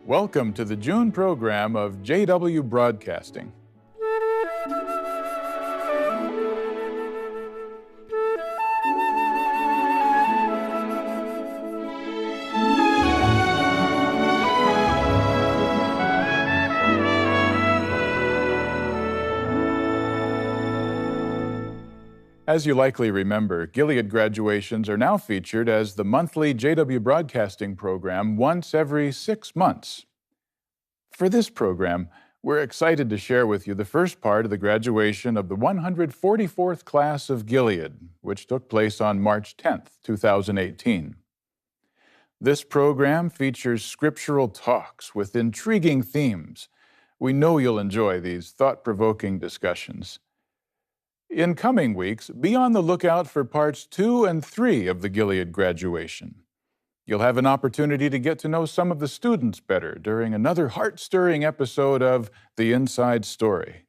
Welcome to the June program of JW Broadcasting. As you likely remember, Gilead graduations are now featured as the monthly JW Broadcasting program once every 6 months. For this program, we're excited to share with you the first part of the graduation of the 144th class of Gilead, which took place on March 10th, 2018. This program features scriptural talks with intriguing themes. We know you'll enjoy these thought-provoking discussions. In coming weeks, be on the lookout for parts 2 and 3 of the Gilead graduation. You'll have an opportunity to get to know some of the students better during another heart-stirring episode of The Inside Story.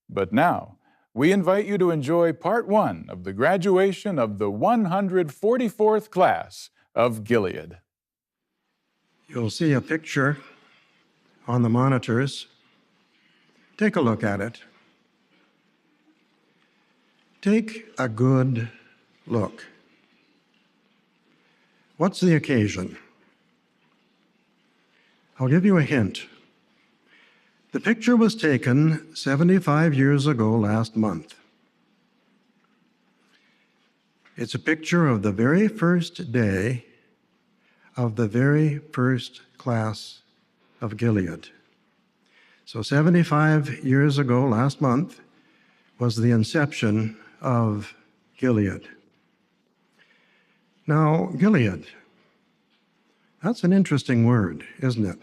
But now, we invite you to enjoy part 1 of the graduation of the 144th class of Gilead. You'll see a picture on the monitors. Take a look at it. Take a good look. What's the occasion? I'll give you a hint. The picture was taken 75 years ago last month. It's a picture of the very first day of the very first class of Gilead. So 75 years ago last month was the inception of Gilead. Now, Gilead, that's an interesting word, isn't it?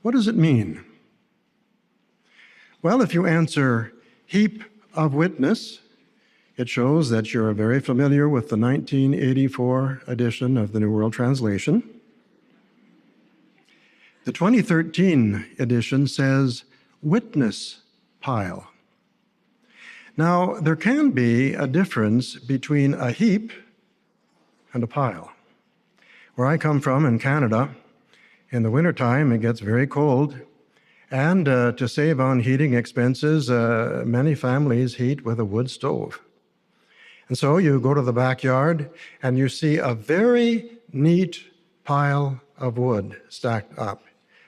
What does it mean? Well, if you answer heap of witness, it shows that you're very familiar with the 1984 edition of the New World Translation. The 2013 edition says witness pile. Now, there can be a difference between a heap and a pile. Where I come from in Canada, in the wintertime, it gets very cold. And to save on heating expenses, many families heat with a wood stove. And so you go to the backyard and you see a very neat pile of wood stacked up.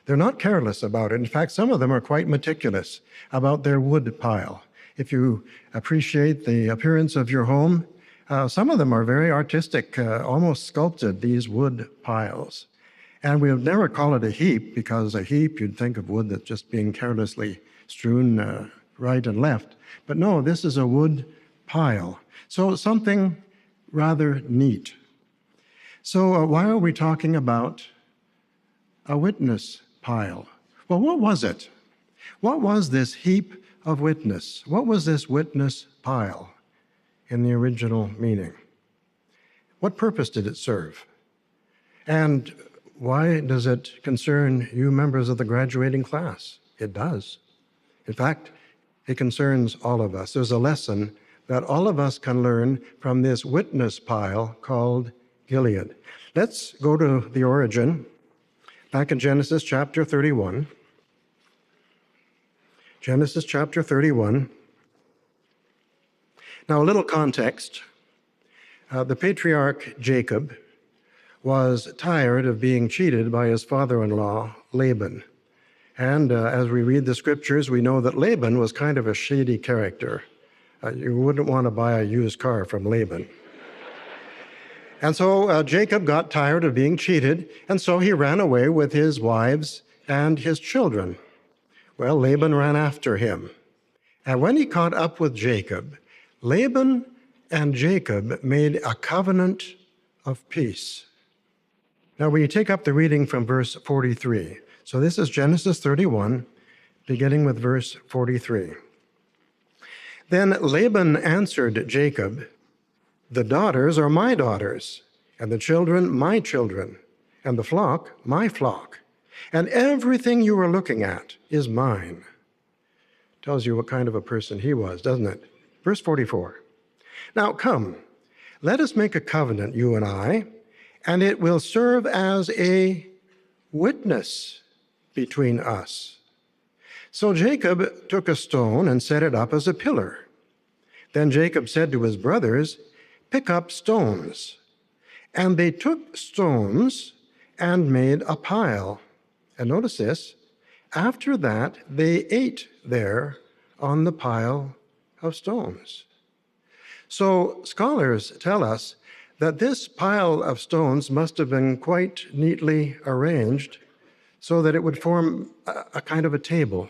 They're not careless about it. In fact, some of them are quite meticulous about their wood pile. If you appreciate the appearance of your home, some of them are very artistic, almost sculpted, these wood piles. And we would never call it a heap, because a heap, you'd think of wood that's just being carelessly strewn right and left. But no, this is a wood pile. So something rather neat. So why are we talking about a witness pile? Well, what was it? What was this heap of witness? What was this witness pile in the original meaning? What purpose did it serve? And why does it concern you members of the graduating class? It does. In fact, it concerns all of us. There's a lesson that all of us can learn from this witness pile called Gilead. Let's go to the origin, back in Genesis chapter 31. Genesis chapter 31. Now, a little context. The patriarch Jacob was tired of being cheated by his father-in-law, Laban. And as we read the scriptures, we know that Laban was kind of a shady character. You wouldn't want to buy a used car from Laban. And so Jacob got tired of being cheated, and so he ran away with his wives and his children. Well, Laban ran after him. And when he caught up with Jacob, Laban and Jacob made a covenant of peace. Now, we take up the reading from verse 43. So this is Genesis 31, beginning with verse 43. Then Laban answered Jacob, "The daughters are my daughters, and the children my children, and the flock my flock. And everything you are looking at is mine." Tells you what kind of a person he was, doesn't it? Verse 44. "Now come, let us make a covenant, you and I, and it will serve as a witness between us. So Jacob took a stone and set it up as a pillar. Then Jacob said to his brothers, "Pick up stones." And they took stones and made a pile. And notice this, after that they ate there on the pile of stones. So scholars tell us that this pile of stones must have been quite neatly arranged so that it would form a kind of a table.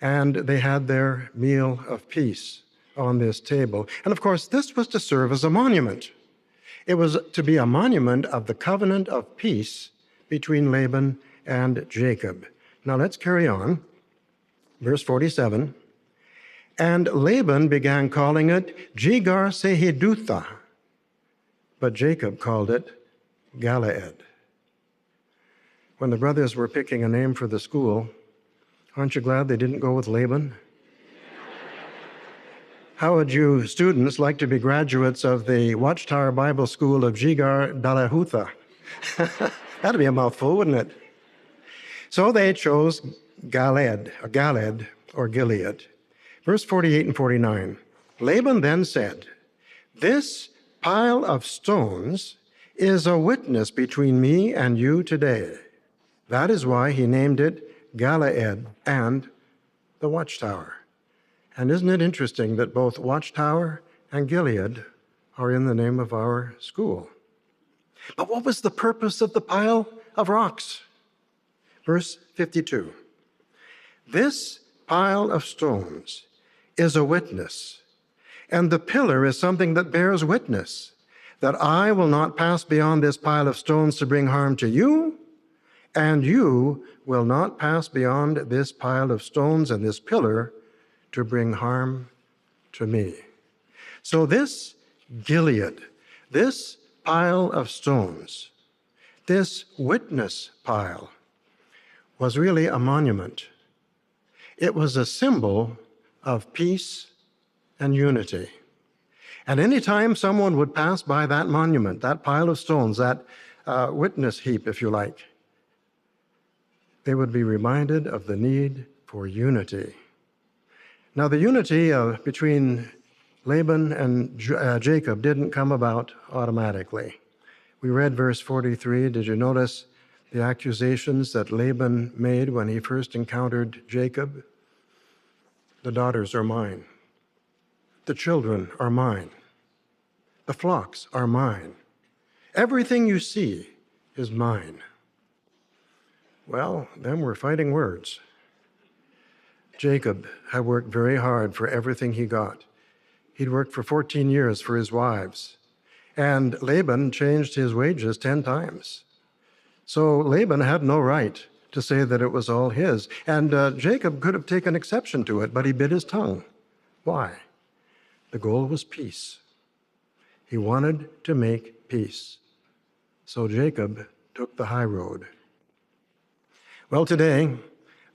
And they had their meal of peace on this table. And of course, this was to serve as a monument. It was to be a monument of the covenant of peace between Laban and Jacob. Now let's carry on. Verse 47. And Laban began calling it Jegar Sahedutha, but Jacob called it Galeed. When the brothers were picking a name for the school, aren't you glad they didn't go with Laban? How would you students like to be graduates of the Watchtower Bible School of Jegar Dalahutha? That'd be a mouthful, wouldn't it? So they chose Galed or Gilead. Verse 48 and 49. Laban then said, "This pile of stones is a witness between me and you today." That is why he named it Galeed and the Watchtower. And isn't it interesting that both Watchtower and Gilead are in the name of our school? But what was the purpose of the pile of rocks? Verse 52. This pile of stones is a witness, and the pillar is something that bears witness that I will not pass beyond this pile of stones to bring harm to you, and you will not pass beyond this pile of stones and this pillar to bring harm to me. So this Gilead, this pile of stones, this witness pile, was really a monument. It was a symbol of peace and unity. And anytime someone would pass by that monument, that pile of stones, that witness heap, if you like, they would be reminded of the need for unity. Now, the unity between Laban and Jacob didn't come about automatically. We read verse 43. Did you notice the accusations that Laban made when he first encountered Jacob? The daughters are mine. The children are mine. The flocks are mine. Everything you see is mine. Well, them were fighting words. Jacob had worked very hard for everything he got. He'd worked for 14 years for his wives, and Laban changed his wages 10 times. So Laban had no right to say that it was all his. And Jacob could have taken exception to it, but he bit his tongue. Why? The goal was peace. He wanted to make peace. So Jacob took the high road. Well, today,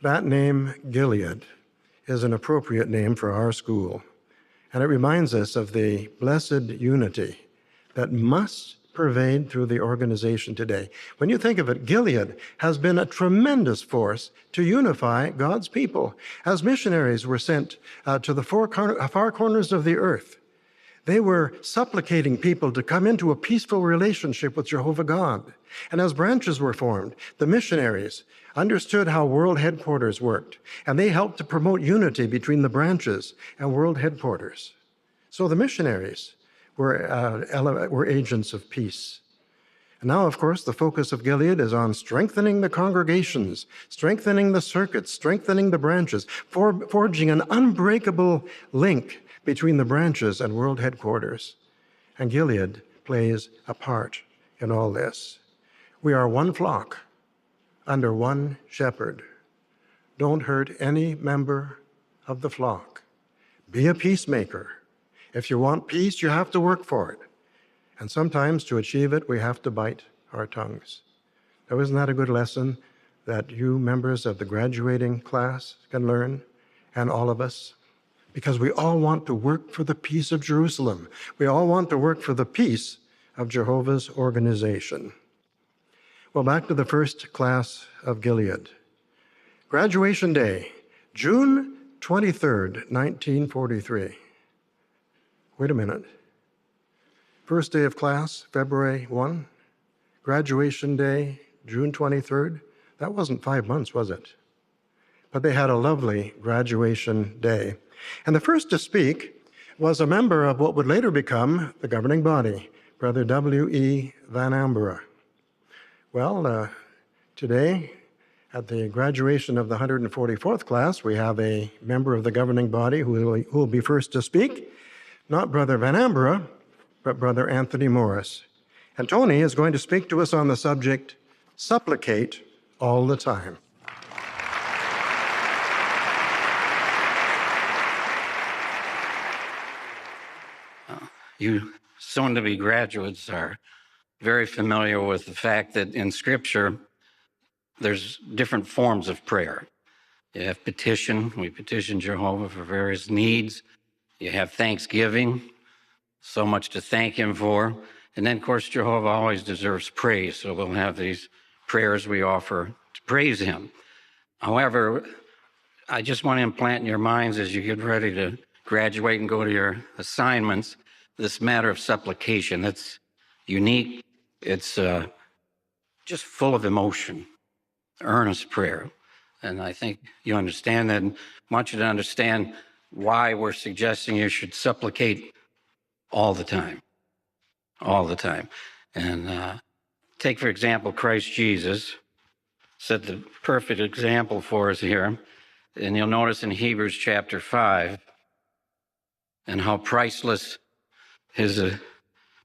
that name, Gilead, is an appropriate name for our school. And it reminds us of the blessed unity that must pervade through the organization today. When you think of it, Gilead has been a tremendous force to unify God's people. As missionaries were sent to the far corners of the earth, they were supplicating people to come into a peaceful relationship with Jehovah God. And as branches were formed, the missionaries understood how world headquarters worked, and they helped to promote unity between the branches and world headquarters. So the missionaries were agents of peace. And now, of course, the focus of Gilead is on strengthening the congregations, strengthening the circuits, strengthening the branches, forging an unbreakable link between the branches and world headquarters. And Gilead plays a part in all this. We are one flock under one shepherd. Don't hurt any member of the flock. Be a peacemaker. If you want peace, you have to work for it. And sometimes to achieve it, we have to bite our tongues. Now, isn't that a good lesson that you members of the graduating class can learn, and all of us? Because we all want to work for the peace of Jerusalem. We all want to work for the peace of Jehovah's organization. Well, back to the first class of Gilead. Graduation day, June 23rd, 1943. Wait a minute. First day of class, February 1. Graduation day, June 23rd. That wasn't 5 months, was it? But they had a lovely graduation day. And the first to speak was a member of what would later become the governing body, Brother W.E. Van Ambra. Well, today, at the graduation of the 144th class, we have a member of the governing body who will be first to speak. Not Brother Van Ambra, but Brother Anthony Morris. And Tony is going to speak to us on the subject, Supplicate All the Time. You soon-to-be graduates are very familiar with the fact that in Scripture, there's different forms of prayer. You have petition. We petition Jehovah for various needs. You have thanksgiving, so much to thank him for. And then, of course, Jehovah always deserves praise, so we'll have these prayers we offer to praise him. However, I just want to implant in your minds as you get ready to graduate and go to your assignments, this matter of supplication. That's unique. It's just full of emotion, earnest prayer. And I think you understand that. And I want you to understand why we're suggesting you should supplicate all the time. All the time. And take, for example, Christ Jesus set the perfect example for us here. And you'll notice in Hebrews chapter 5 and how priceless his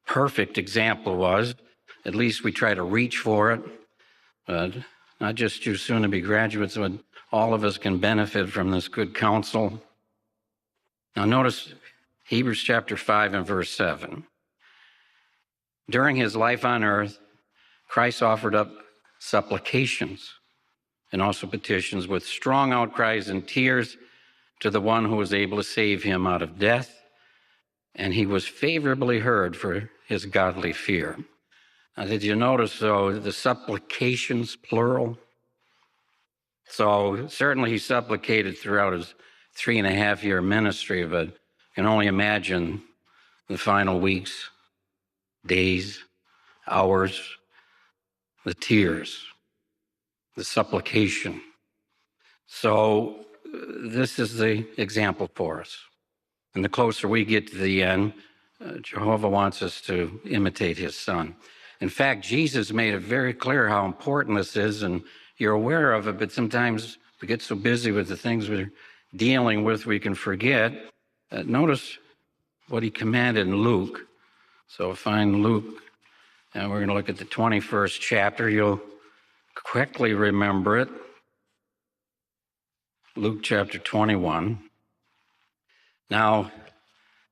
perfect example was. At least we try to reach for it. But not just you soon-to-be graduates, but all of us can benefit from this good counsel. Now notice Hebrews chapter 5 and verse 7. During his life on earth, Christ offered up supplications and also petitions with strong outcries and tears to the one who was able to save him out of death, and he was favorably heard for his godly fear. Now, did you notice, though, the supplications, plural? So certainly he supplicated throughout his 3.5-year ministry, but you can only imagine the final weeks, days, hours, the tears, the supplication. So this is the example for us. And the closer we get to the end, Jehovah wants us to imitate his son. In fact, Jesus made it very clear how important this is, and you're aware of it, but sometimes we get so busy with the things we're dealing with, we can forget. Notice what he commanded in Luke. So find Luke, and we're going to look at the 21st chapter. You'll quickly remember it. Luke chapter 21. Now,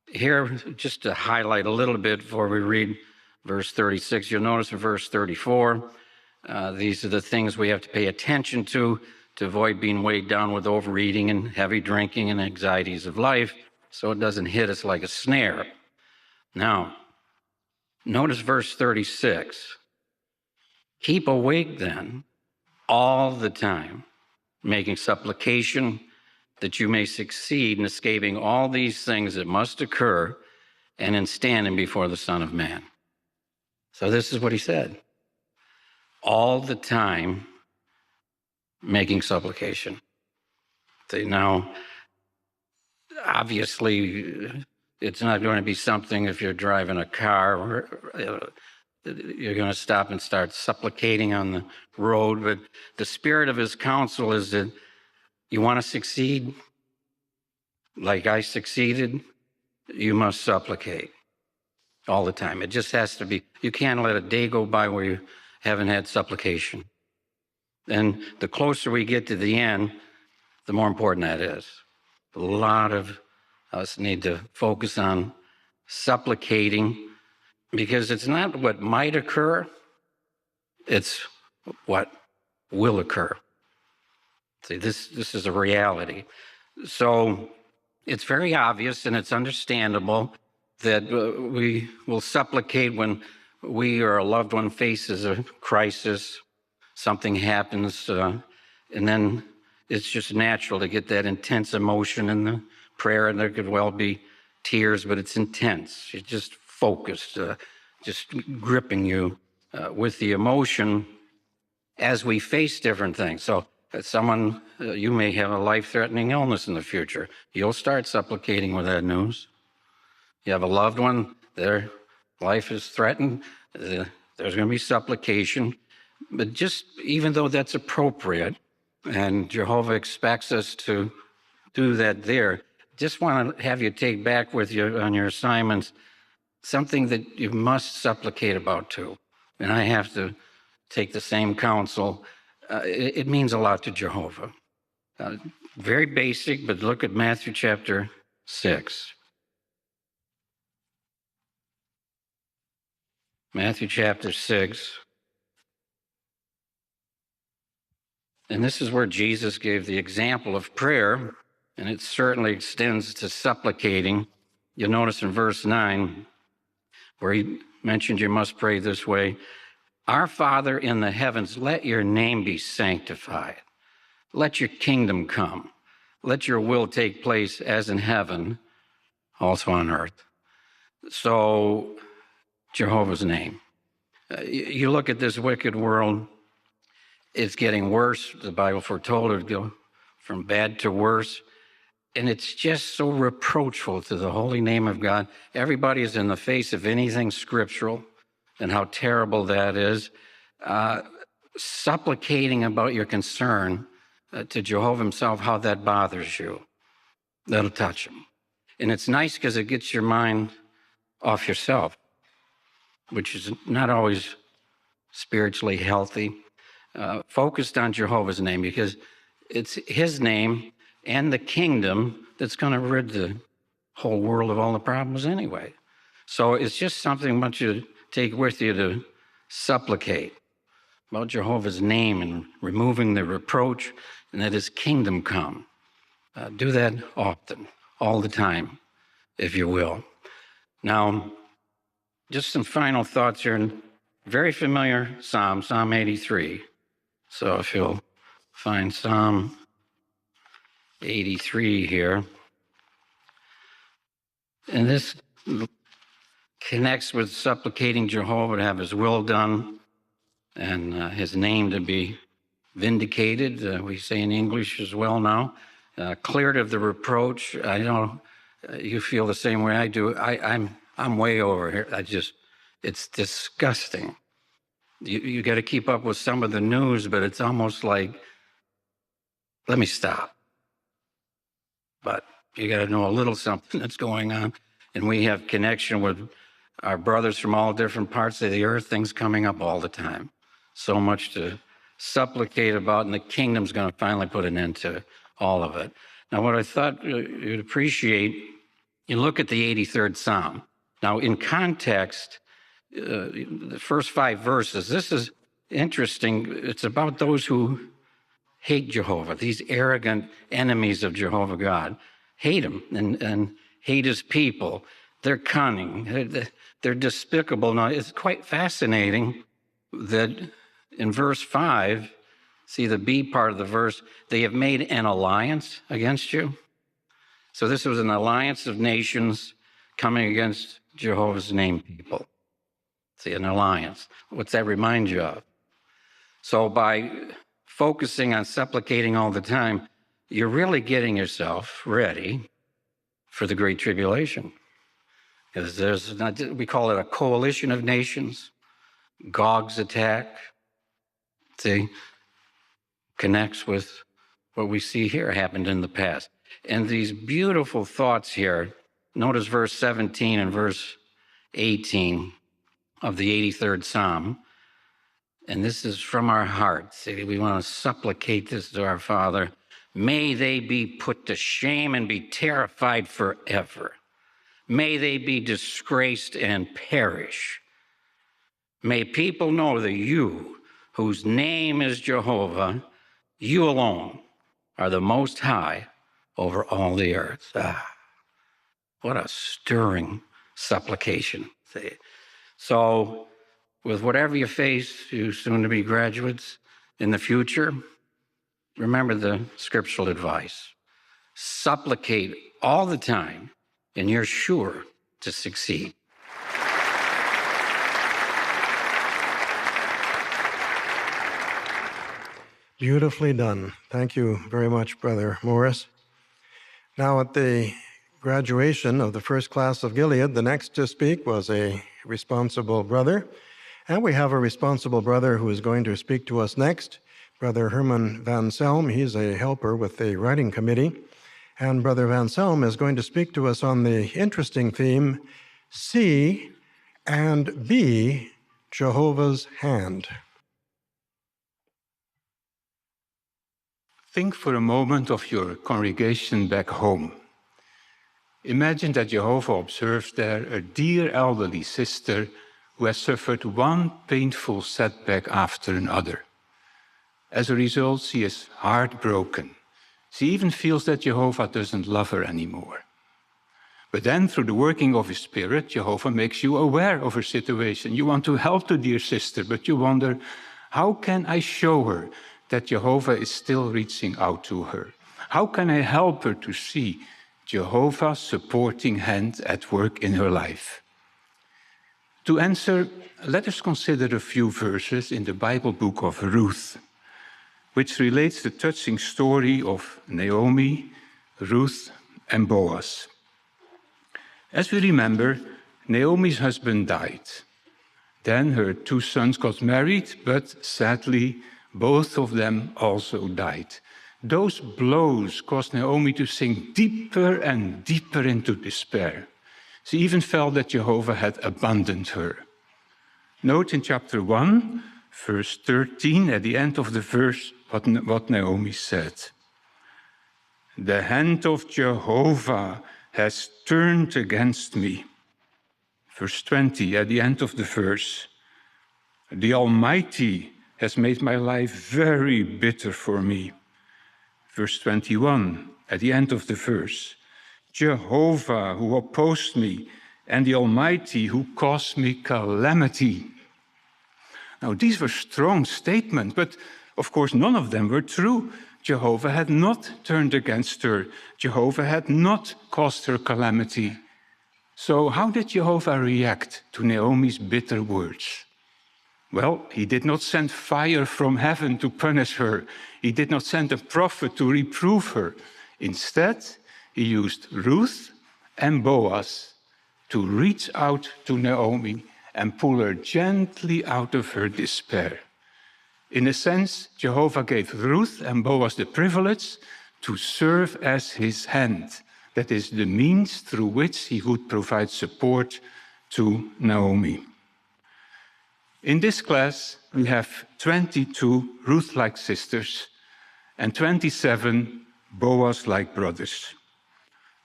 here, just to highlight a little bit before we read verse 36, you'll notice in verse 34, these are the things we have to pay attention to avoid being weighed down with overeating and heavy drinking and anxieties of life, so it doesn't hit us like a snare. Now, notice verse 36. Keep awake then all the time, making supplication that you may succeed in escaping all these things that must occur and in standing before the Son of Man. So this is what he said. All the time making supplication. See, now, obviously, it's not going to be something if you're driving a car or you're going to stop and start supplicating on the road. But the spirit of his counsel is that you want to succeed like I succeeded, you must supplicate all the time. It just has to be. You can't let a day go by where you haven't had supplication. And the closer we get to the end, the more important that is. A lot of us need to focus on supplicating, because it's not what might occur, it's what will occur. See, this is a reality. So it's very obvious and it's understandable that we will supplicate when we or a loved one faces a crisis, something happens, and then it's just natural to get that intense emotion in the prayer, and there could well be tears, but it's intense. It's just focused, just gripping you with the emotion as we face different things. So someone, you may have a life-threatening illness in the future. You'll start supplicating with that news. You have a loved one, their life is threatened, there's going to be supplication. But just even though that's appropriate, and Jehovah expects us to do that there, just want to have you take back with you on your assignments something that you must supplicate about too. And I have to take the same counsel. It means a lot to Jehovah. Very basic, but look at Matthew chapter 6. Matthew chapter 6. And this is where Jesus gave the example of prayer, and it certainly extends to supplicating. You'll notice in verse 9, where he mentioned you must pray this way: Our Father in the heavens, let your name be sanctified. Let your kingdom come. Let your will take place as in heaven, also on earth. So, Jehovah's name. You look at this wicked world, it's getting worse. The Bible foretold it would go from bad to worse. And it's just so reproachful to the holy name of God. Everybody is in the face of anything scriptural and how terrible that is. Supplicating about your concern to Jehovah himself, how that bothers you. That'll touch him. And it's nice because it gets your mind off yourself, which is not always spiritually healthy. Focused on Jehovah's name, because it's his name and the kingdom that's going to rid the whole world of all the problems anyway. So it's just something I want you to take with you to supplicate about Jehovah's name and removing the reproach, and that his kingdom come. Do that often, all the time, if you will. Now, just some final thoughts here. Very familiar Psalm, Psalm 83. So if you'll find Psalm 83 here. And this connects with supplicating Jehovah to have his will done and his name to be vindicated. We say in English as well now. Cleared of the reproach. I know you feel the same way I do. I'm way over here. It's disgusting. You got to keep up with some of the news, but it's almost like, let me stop. But you got to know a little something that's going on. And we have connection with our brothers from all different parts of the earth, things coming up all the time. So much to supplicate about, and the kingdom's going to finally put an end to all of it. Now, what I thought you'd appreciate, you look at the 83rd Psalm. Now, in context, the first 5 verses, this is interesting. It's about those who hate Jehovah, these arrogant enemies of Jehovah God. Hate him and hate his people. They're cunning. They're despicable. Now, it's quite fascinating that in verse 5, see the B part of the verse, they have made an alliance against you. So this was an alliance of nations coming against Jehovah's name people. See, an alliance. What's that remind you of? So by focusing on supplicating all the time, you're really getting yourself ready for the Great Tribulation. Because we call it a coalition of nations, Gog's attack. See, connects with what we see here happened in the past. And these beautiful thoughts here, notice verse 17 and verse 18 of the 83rd Psalm. And this is from our hearts. We want to supplicate this to our Father. May they be put to shame and be terrified forever. May they be disgraced and perish. May people know that you, whose name is Jehovah, you alone are the Most High over all the earth. What a stirring supplication. So With whatever you face, you soon-to-be graduates, in the future, remember the scriptural advice. Supplicate all the time, and you're sure to succeed. Beautifully done. Thank you very much, Brother Morris. Now, at the graduation of the first class of Gilead, the next to speak was a responsible brother. And we have a responsible brother who is going to speak to us next, Brother Herman Van Selm. He's a helper with the writing committee. And Brother Van Selm is going to speak to us on the interesting theme, See and Be Jehovah's Hand. Think for a moment of your congregation back home. Imagine that Jehovah observes there a dear elderly sister who has suffered one painful setback after another. As a result, she is heartbroken. She even feels that Jehovah doesn't love her anymore. But then, through the working of His Spirit, Jehovah makes you aware of her situation. You want to help the dear sister, but you wonder, how can I show her that Jehovah is still reaching out to her? How can I help her to see Jehovah's supporting hand at work in her life? To answer, let us consider a few verses in the Bible book of Ruth, which relates the touching story of Naomi, Ruth, and Boaz. As we remember, Naomi's husband died. Then her two sons got married, but sadly, both of them also died. Those blows caused Naomi to sink deeper and deeper into despair. She even felt that Jehovah had abandoned her. Note in chapter 1, verse 13, at the end of the verse, what Naomi said. The hand of Jehovah has turned against me. Verse 20, at the end of the verse. The Almighty has made my life very bitter for me. Verse 21, at the end of the verse. Jehovah who opposed me, and the Almighty who caused me calamity. Now, these were strong statements, but of course none of them were true. Jehovah had not turned against her. Jehovah had not caused her calamity. So how did Jehovah react to Naomi's bitter words? Well, He did not send fire from heaven to punish her. He did not send a prophet to reprove her. Instead, He used Ruth and Boaz to reach out to Naomi and pull her gently out of her despair. In a sense, Jehovah gave Ruth and Boaz the privilege to serve as His hand. That is the means through which He would provide support to Naomi. In this class, we have 22 Ruth-like sisters and 27 Boaz-like brothers.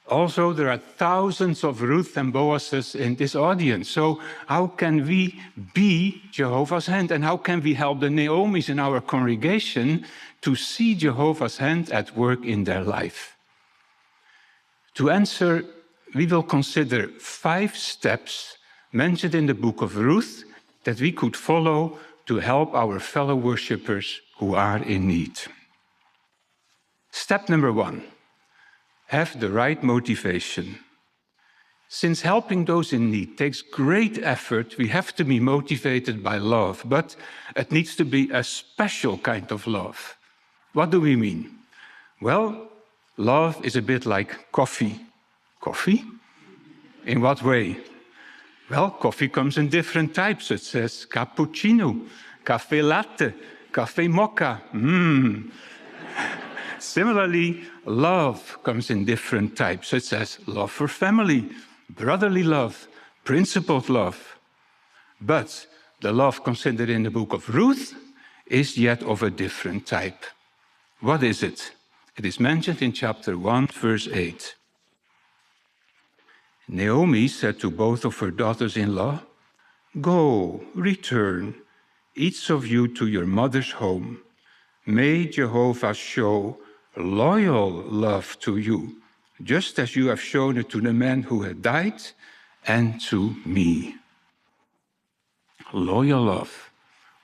Also, there are thousands of Ruth and Boazes in this audience. So how can we be Jehovah's hand? And how can we help the Naomis in our congregation to see Jehovah's hand at work in their life? To answer, we will consider 5 steps mentioned in the book of Ruth that we could follow to help our fellow worshippers who are in need. Step number 1. Have the right motivation. Since helping those in need takes great effort, we have to be motivated by love, but it needs to be a special kind of love. What do we mean? Well, love is a bit like coffee. Coffee? In what way? Well, coffee comes in different types. It says cappuccino, cafe latte, cafe mocha. Similarly, love comes in different types. It says love for family, brotherly love, principled love. But the love considered in the book of Ruth is yet of a different type. What is it? It is mentioned in chapter 1, verse 8. Naomi said to both of her daughters-in-law, "Go, return, each of you to your mother's home. May Jehovah show loyal love to you, just as you have shown it to the man who had died and to me." Loyal love.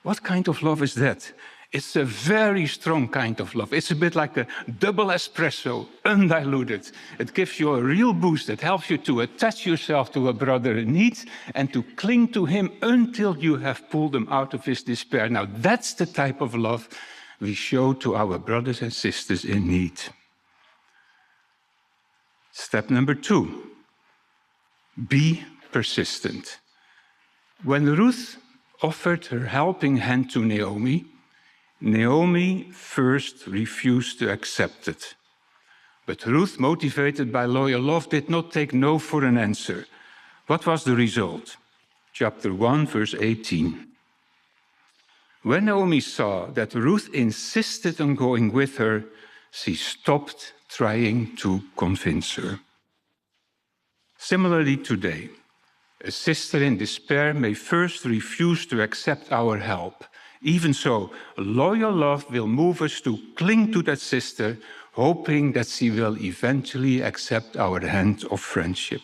What kind of love is that? It's a very strong kind of love. It's a bit like a double espresso, undiluted. It gives you a real boost. It helps you to attach yourself to a brother in need and to cling to him until you have pulled him out of his despair. Now, that's the type of love we show to our brothers and sisters in need. Step number 2, be persistent. When Ruth offered her helping hand to Naomi, Naomi first refused to accept it. But Ruth, motivated by loyal love, did not take no for an answer. What was the result? Chapter 1, verse 18. When Naomi saw that Ruth insisted on going with her, she stopped trying to convince her. Similarly today, a sister in despair may first refuse to accept our help. Even so, loyal love will move us to cling to that sister, hoping that she will eventually accept our hand of friendship.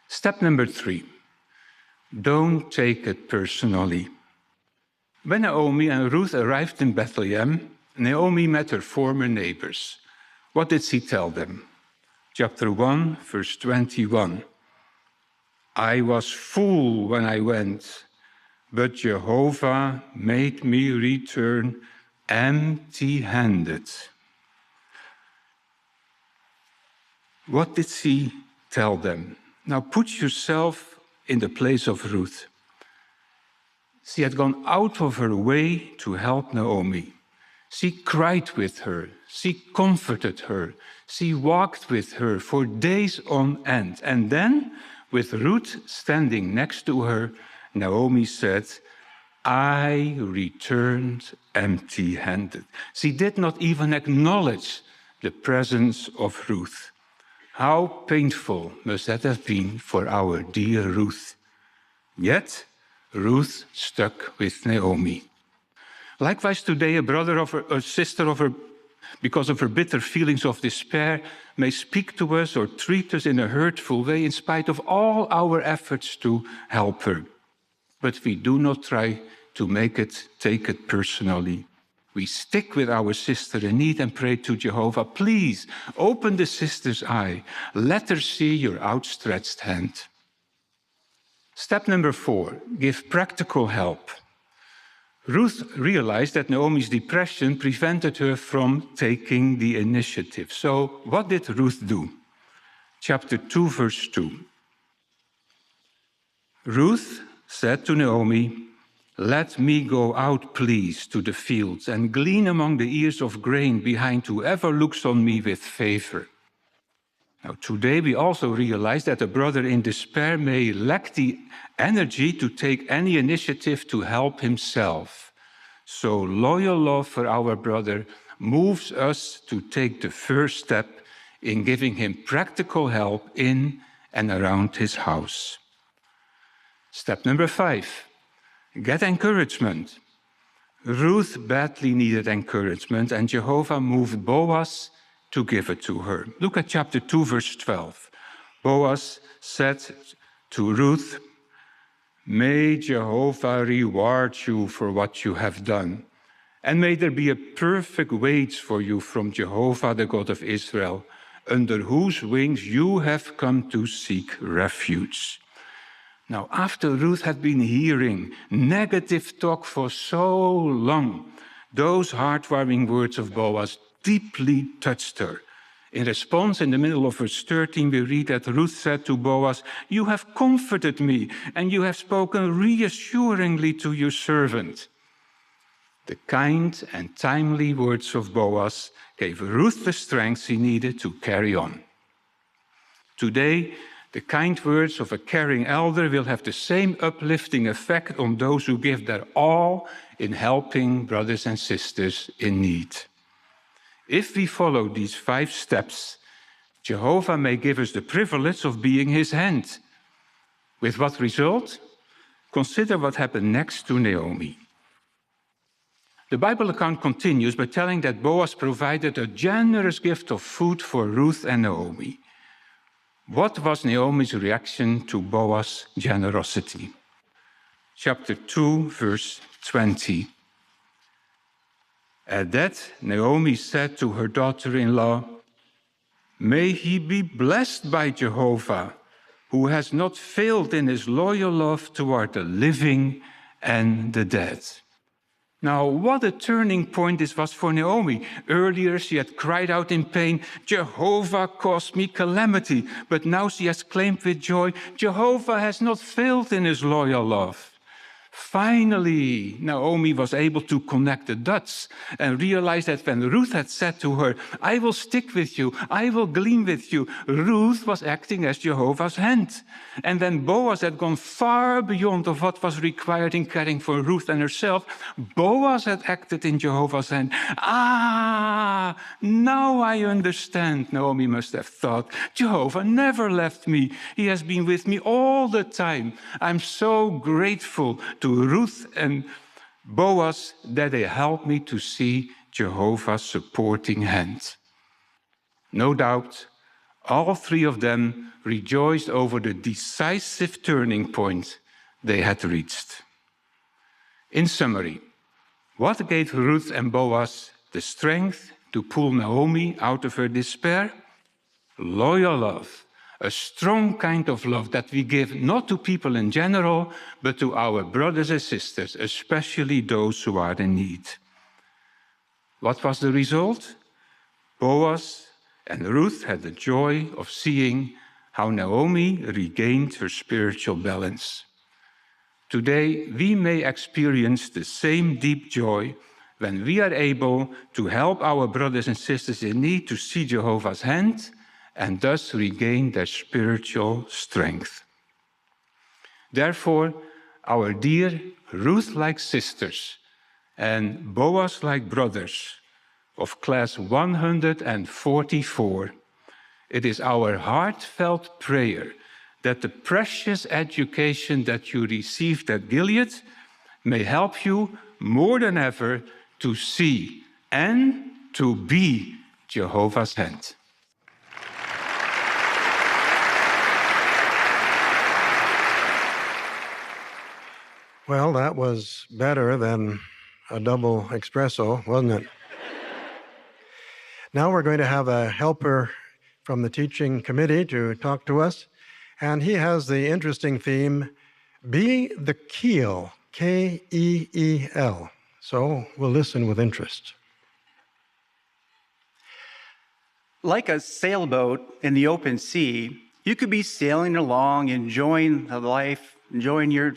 Step number 3, don't take it personally. When Naomi and Ruth arrived in Bethlehem, Naomi met her former neighbors. What did she tell them? Chapter 1, verse 21. I was full when I went, but Jehovah made me return empty-handed. What did she tell them? Now put yourself in the place of Ruth. She had gone out of her way to help Naomi. She cried with her, she comforted her, she walked with her for days on end. And then, with Ruth standing next to her, Naomi said, I returned empty-handed. She did not even acknowledge the presence of Ruth. How painful must that have been for our dear Ruth. Yet, Ruth stuck with Naomi. Likewise today, a brother of her, a sister of her, because of her bitter feelings of despair, may speak to us or treat us in a hurtful way in spite of all our efforts to help her. But we do not try to take it personally. We stick with our sister in need and pray to Jehovah, please open the sister's eye. Let her see your outstretched hand. Step number 4, give practical help. Ruth realized that Naomi's depression prevented her from taking the initiative. So what did Ruth do? Chapter 2, verse 2. Ruth said to Naomi, let me go out, please, to the fields and glean among the ears of grain behind whoever looks on me with favor. Now, today we also realize that a brother in despair may lack the energy to take any initiative to help himself. So loyal love for our brother moves us to take the first step in giving him practical help in and around his house. Step number 5, get encouragement. Ruth badly needed encouragement, and Jehovah moved Boaz to give it to her. Look at chapter 2, verse 12. Boaz said to Ruth, may Jehovah reward you for what you have done, and may there be a perfect wage for you from Jehovah, the God of Israel, under whose wings you have come to seek refuge. Now, after Ruth had been hearing negative talk for so long, those heartwarming words of Boaz deeply touched her. In response, in the middle of verse 13, we read that Ruth said to Boaz, you have comforted me, and you have spoken reassuringly to your servant. The kind and timely words of Boaz gave Ruth the strength she needed to carry on. Today, the kind words of a caring elder will have the same uplifting effect on those who give their all in helping brothers and sisters in need. If we follow these 5 steps, Jehovah may give us the privilege of being his hand. With what result? Consider what happened next to Naomi. The Bible account continues by telling that Boaz provided a generous gift of food for Ruth and Naomi. What was Naomi's reaction to Boaz's generosity? chapter 2, verse 20. At that, Naomi said to her daughter-in-law, "May he be blessed by Jehovah, who has not failed in his loyal love toward the living and the dead." Now, what a turning point this was for Naomi. Earlier, she had cried out in pain, "Jehovah caused me calamity." But now she has claimed with joy, "Jehovah has not failed in his loyal love." Finally, Naomi was able to connect the dots and realize that when Ruth had said to her, "I will stick with you, I will glean with you," Ruth was acting as Jehovah's hand. And when Boaz had gone far beyond of what was required in caring for Ruth and herself, Boaz had acted in Jehovah's hand. "Ah, now I understand," Naomi must have thought. "Jehovah never left me. He has been with me all the time. I'm so grateful to Ruth and Boaz that they helped me to see Jehovah's supporting hand." No doubt, all three of them rejoiced over the decisive turning point they had reached. In summary, what gave Ruth and Boaz the strength to pull Naomi out of her despair? Loyal love. A strong kind of love that we give not to people in general, but to our brothers and sisters, especially those who are in need. What was the result? Boaz and Ruth had the joy of seeing how Naomi regained her spiritual balance. Today, we may experience the same deep joy when we are able to help our brothers and sisters in need to see Jehovah's hand and thus regain their spiritual strength. Therefore, our dear Ruth-like sisters and Boaz-like brothers of class 144, it is our heartfelt prayer that the precious education that you received at Gilead may help you more than ever to see and to be Jehovah's hand. Well, that was better than a double espresso, wasn't it? Now we're going to have a helper from the teaching committee to talk to us, and he has the interesting theme, Be the Keel, K-E-E-L. So we'll listen with interest. Like a sailboat in the open sea, you could be sailing along, enjoying the life, enjoying your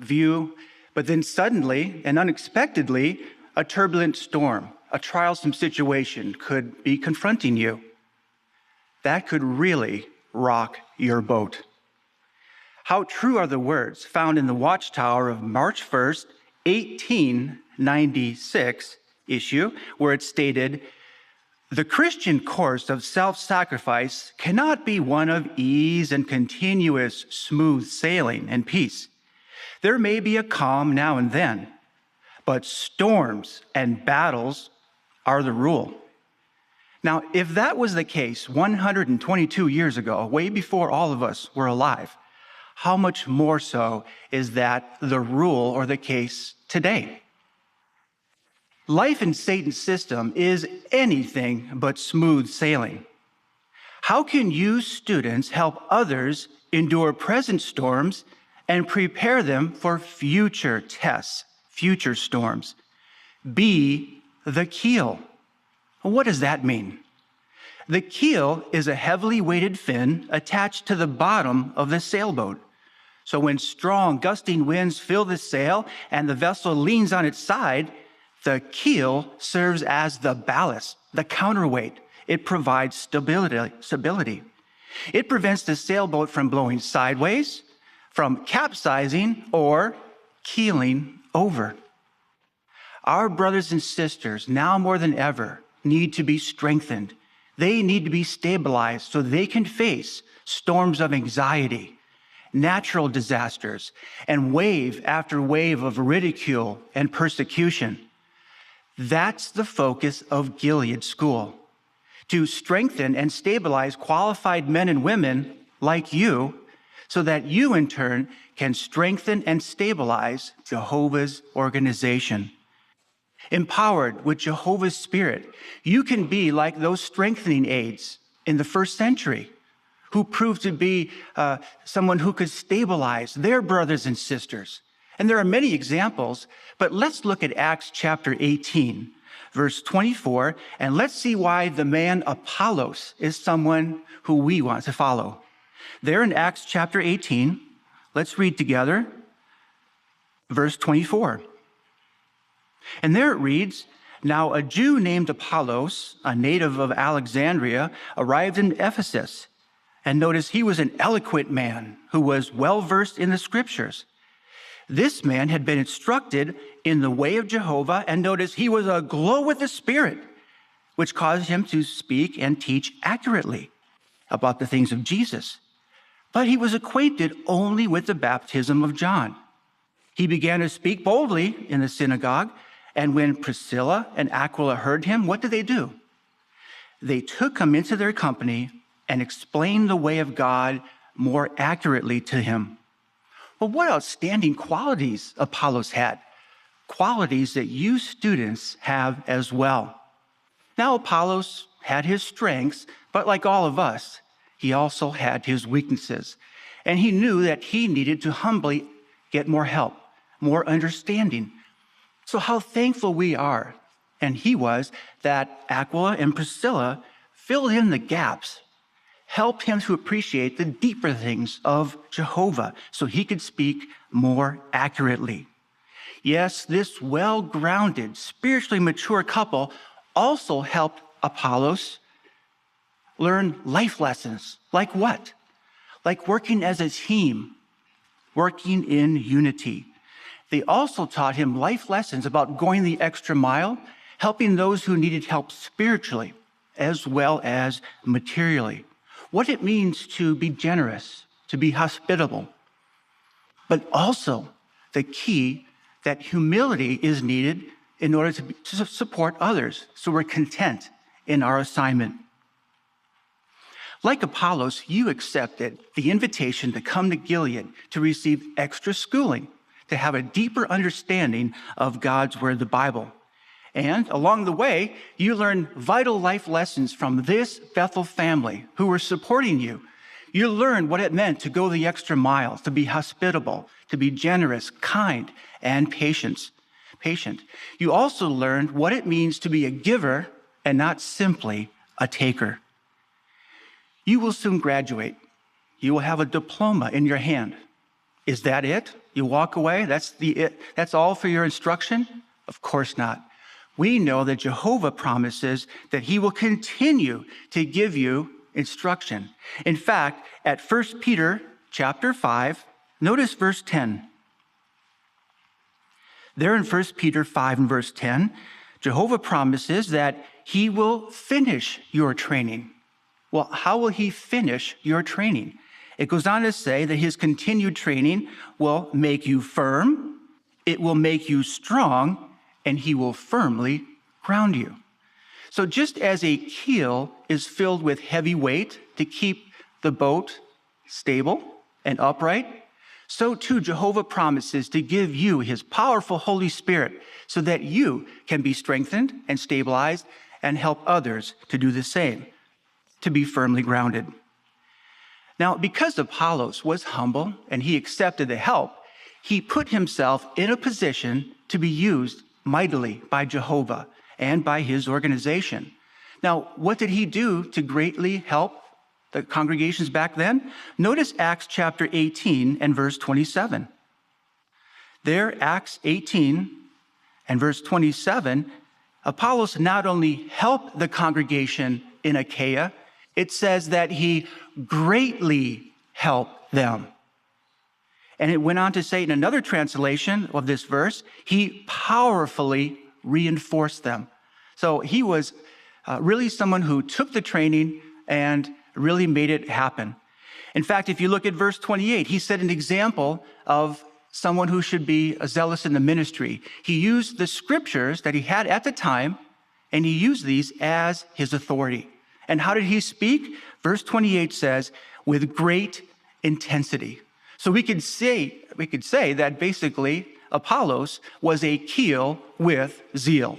view, but then suddenly and unexpectedly, a turbulent storm, a trialsome situation could be confronting you. That could really rock your boat. How true are the words found in the Watchtower of March 1st, 1896 issue, where it stated, "The Christian course of self-sacrifice cannot be one of ease and continuous smooth sailing and peace. There may be a calm now and then, but storms and battles are the rule." Now, if that was the case 122 years ago, way before all of us were alive, how much more so is that the rule or the case today? Life in Satan's system is anything but smooth sailing. How can you students help others endure present storms and prepare them for future tests, future storms? Be the keel. What does that mean? The keel is a heavily weighted fin attached to the bottom of the sailboat. So when strong, gusting winds fill the sail and the vessel leans on its side, the keel serves as the ballast, the counterweight. It provides stability. It prevents the sailboat from blowing sideways, from capsizing, or keeling over. Our brothers and sisters, now more than ever, need to be strengthened. They need to be stabilized so they can face storms of anxiety, natural disasters, and wave after wave of ridicule and persecution. That's the focus of Gilead School, to strengthen and stabilize qualified men and women like you so that you in turn can strengthen and stabilize Jehovah's organization. Empowered with Jehovah's Spirit, you can be like those strengthening aides in the first century who proved to be someone who could stabilize their brothers and sisters. And there are many examples, but let's look at Acts chapter 18, verse 24, and let's see why the man Apollos is someone who we want to follow. There in Acts chapter 18, let's read together verse 24. And there it reads, "Now a Jew named Apollos, a native of Alexandria, arrived in Ephesus. And notice he was an eloquent man who was well-versed in the scriptures. This man had been instructed in the way of Jehovah, and notice he was aglow with the Spirit, which caused him to speak and teach accurately about the things of Jesus. But he was acquainted only with the baptism of John. He began to speak boldly in the synagogue, and when Priscilla and Aquila heard him, what did they do? They took him into their company and explained the way of God more accurately to him." Well, what outstanding qualities Apollos had, qualities that you students have as well. Now, Apollos had his strengths, but like all of us, he also had his weaknesses. And he knew that he needed to humbly get more help, more understanding. So how thankful we are, and he was, that Aquila and Priscilla filled in the gaps, helped him to appreciate the deeper things of Jehovah so he could speak more accurately. Yes, this well-grounded, spiritually mature couple also helped Apollos learn life lessons. Like what? Like working as a team, working in unity. They also taught him life lessons about going the extra mile, helping those who needed help spiritually as well as materially. What it means to be generous, to be hospitable, but also the key that humility is needed in order to support others, so we're content in our assignment. Like Apollos, you accepted the invitation to come to Gilead to receive extra schooling, to have a deeper understanding of God's Word, the Bible. And along the way, you learned vital life lessons from this Bethel family who were supporting you. You learned what it meant to go the extra mile, to be hospitable, to be generous, kind, and patient. You also learned what it means to be a giver and not simply a taker. You will soon graduate. You will have a diploma in your hand. Is that it? You walk away? That's all for your instruction? Of course not. We know that Jehovah promises that he will continue to give you instruction. In fact, at 1 Peter chapter 5, notice verse 10. There in 1 Peter 5 and verse 10, Jehovah promises that he will finish your training. Well, how will he finish your training? It goes on to say that his continued training will make you firm, it will make you strong, and he will firmly ground you. So just as a keel is filled with heavy weight to keep the boat stable and upright, so too Jehovah promises to give you his powerful Holy Spirit so that you can be strengthened and stabilized and help others to do the same, to be firmly grounded. Now, because Apollos was humble and he accepted the help, he put himself in a position to be used mightily by Jehovah and by his organization. Now, what did he do to greatly help the congregations back then? Notice Acts chapter 18 and verse 27. There, Acts 18 and verse 27, Apollos not only helped the congregation in Achaia, it says that he greatly helped them. And it went on to say in another translation of this verse, he powerfully reinforced them. So he was really someone who took the training and really made it happen. In fact, if you look at verse 28, he set an example of someone who should be zealous in the ministry. He used the scriptures that he had at the time, and he used these as his authority. And how did he speak? Verse 28 says, with great intensity. So we could say that basically Apollos was a keel with zeal.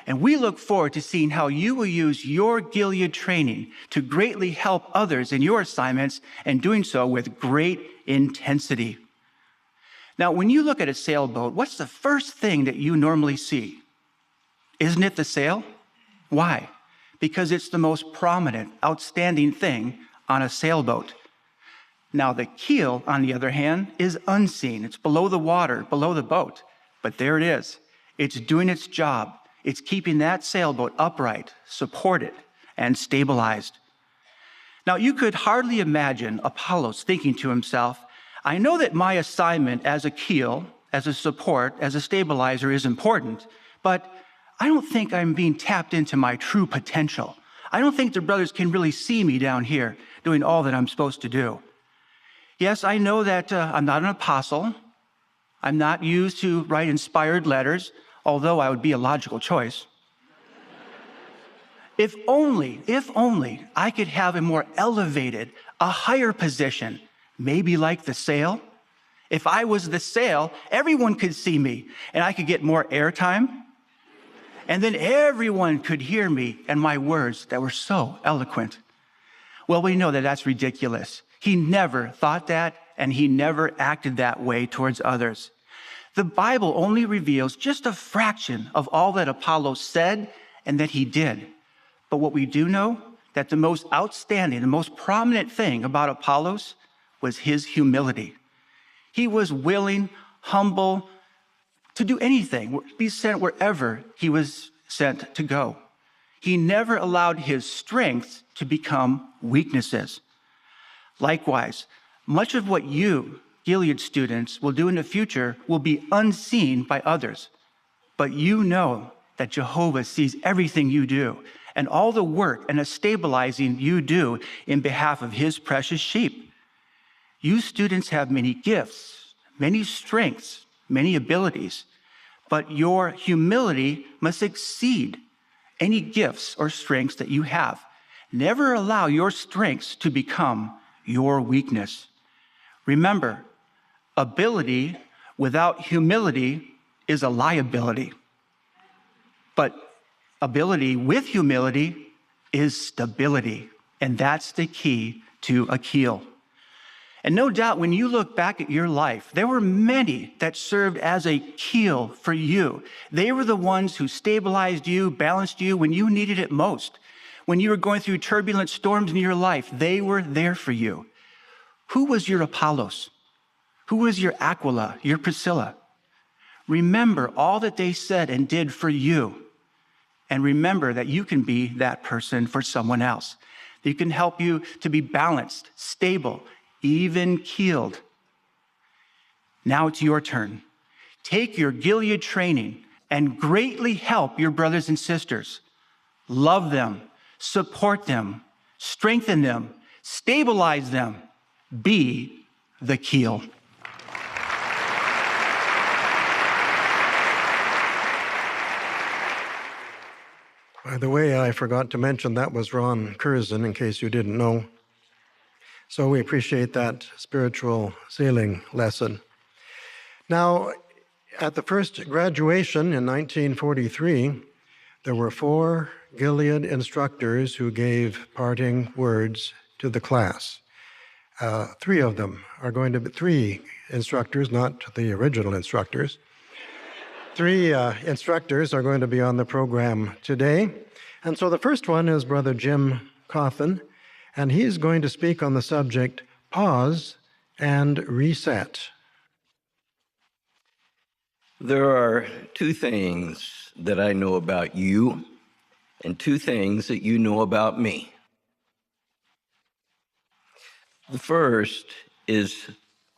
And we look forward to seeing how you will use your Gilead training to greatly help others in your assignments and doing so with great intensity. Now, when you look at a sailboat, what's the first thing that you normally see? Isn't it the sail? Why? Because it's the most prominent, outstanding thing on a sailboat. Now, the keel, on the other hand, is unseen. It's below the water, below the boat. But there it is. It's doing its job. It's keeping that sailboat upright, supported, and stabilized. Now, you could hardly imagine Apollos thinking to himself, I know that my assignment as a keel, as a support, as a stabilizer is important, but I don't think I'm being tapped into my true potential. I don't think the brothers can really see me down here doing all that I'm supposed to do. Yes, I know that I'm not an apostle. I'm not used to write inspired letters, although I would be a logical choice. If only I could have a more elevated, a higher position, maybe like the sail. If I was the sail, everyone could see me and I could get more airtime. And then everyone could hear me and my words that were so eloquent. Well, we know that that's ridiculous. He never thought that, and he never acted that way towards others. The Bible only reveals just a fraction of all that Apollos said and that he did. But what we do know, that the most outstanding, the most prominent thing about Apollos was his humility. He was willing, humble, to do anything, be sent wherever he was sent to go. He never allowed his strengths to become weaknesses. Likewise, much of what you, Gilead students, will do in the future will be unseen by others. But you know that Jehovah sees everything you do and all the work and the stabilizing you do in behalf of his precious sheep. You students have many gifts, many strengths, many abilities, but your humility must exceed any gifts or strengths that you have. Never allow your strengths to become your weakness. Remember, ability without humility is a liability. But ability with humility is stability. And that's the key to a keel. And no doubt when you look back at your life, there were many that served as a keel for you. They were the ones who stabilized you, balanced you when you needed it most. When you were going through turbulent storms in your life, they were there for you. Who was your Apollos? Who was your Aquila, your Priscilla? Remember all that they said and did for you. And remember that you can be that person for someone else. They can help you to be balanced, stable, even keeled. Now it's your turn. Take your Gilead training and greatly help your brothers and sisters. Love them, support them, strengthen them, stabilize them. Be the keel. By the way, I forgot to mention that was Ron Curzon, in case you didn't know. So we appreciate that spiritual sailing lesson. Now, at the first graduation in 1943, there were 4 Gilead instructors who gave parting words to the class. 3 of them are going to be 3 instructors, not the original instructors. 3 instructors are going to be on the program today. And so the first one is Brother Jim Cawthon, and he's going to speak on the subject, Pause and Reset. There are 2 things that I know about you and 2 things that you know about me. The first is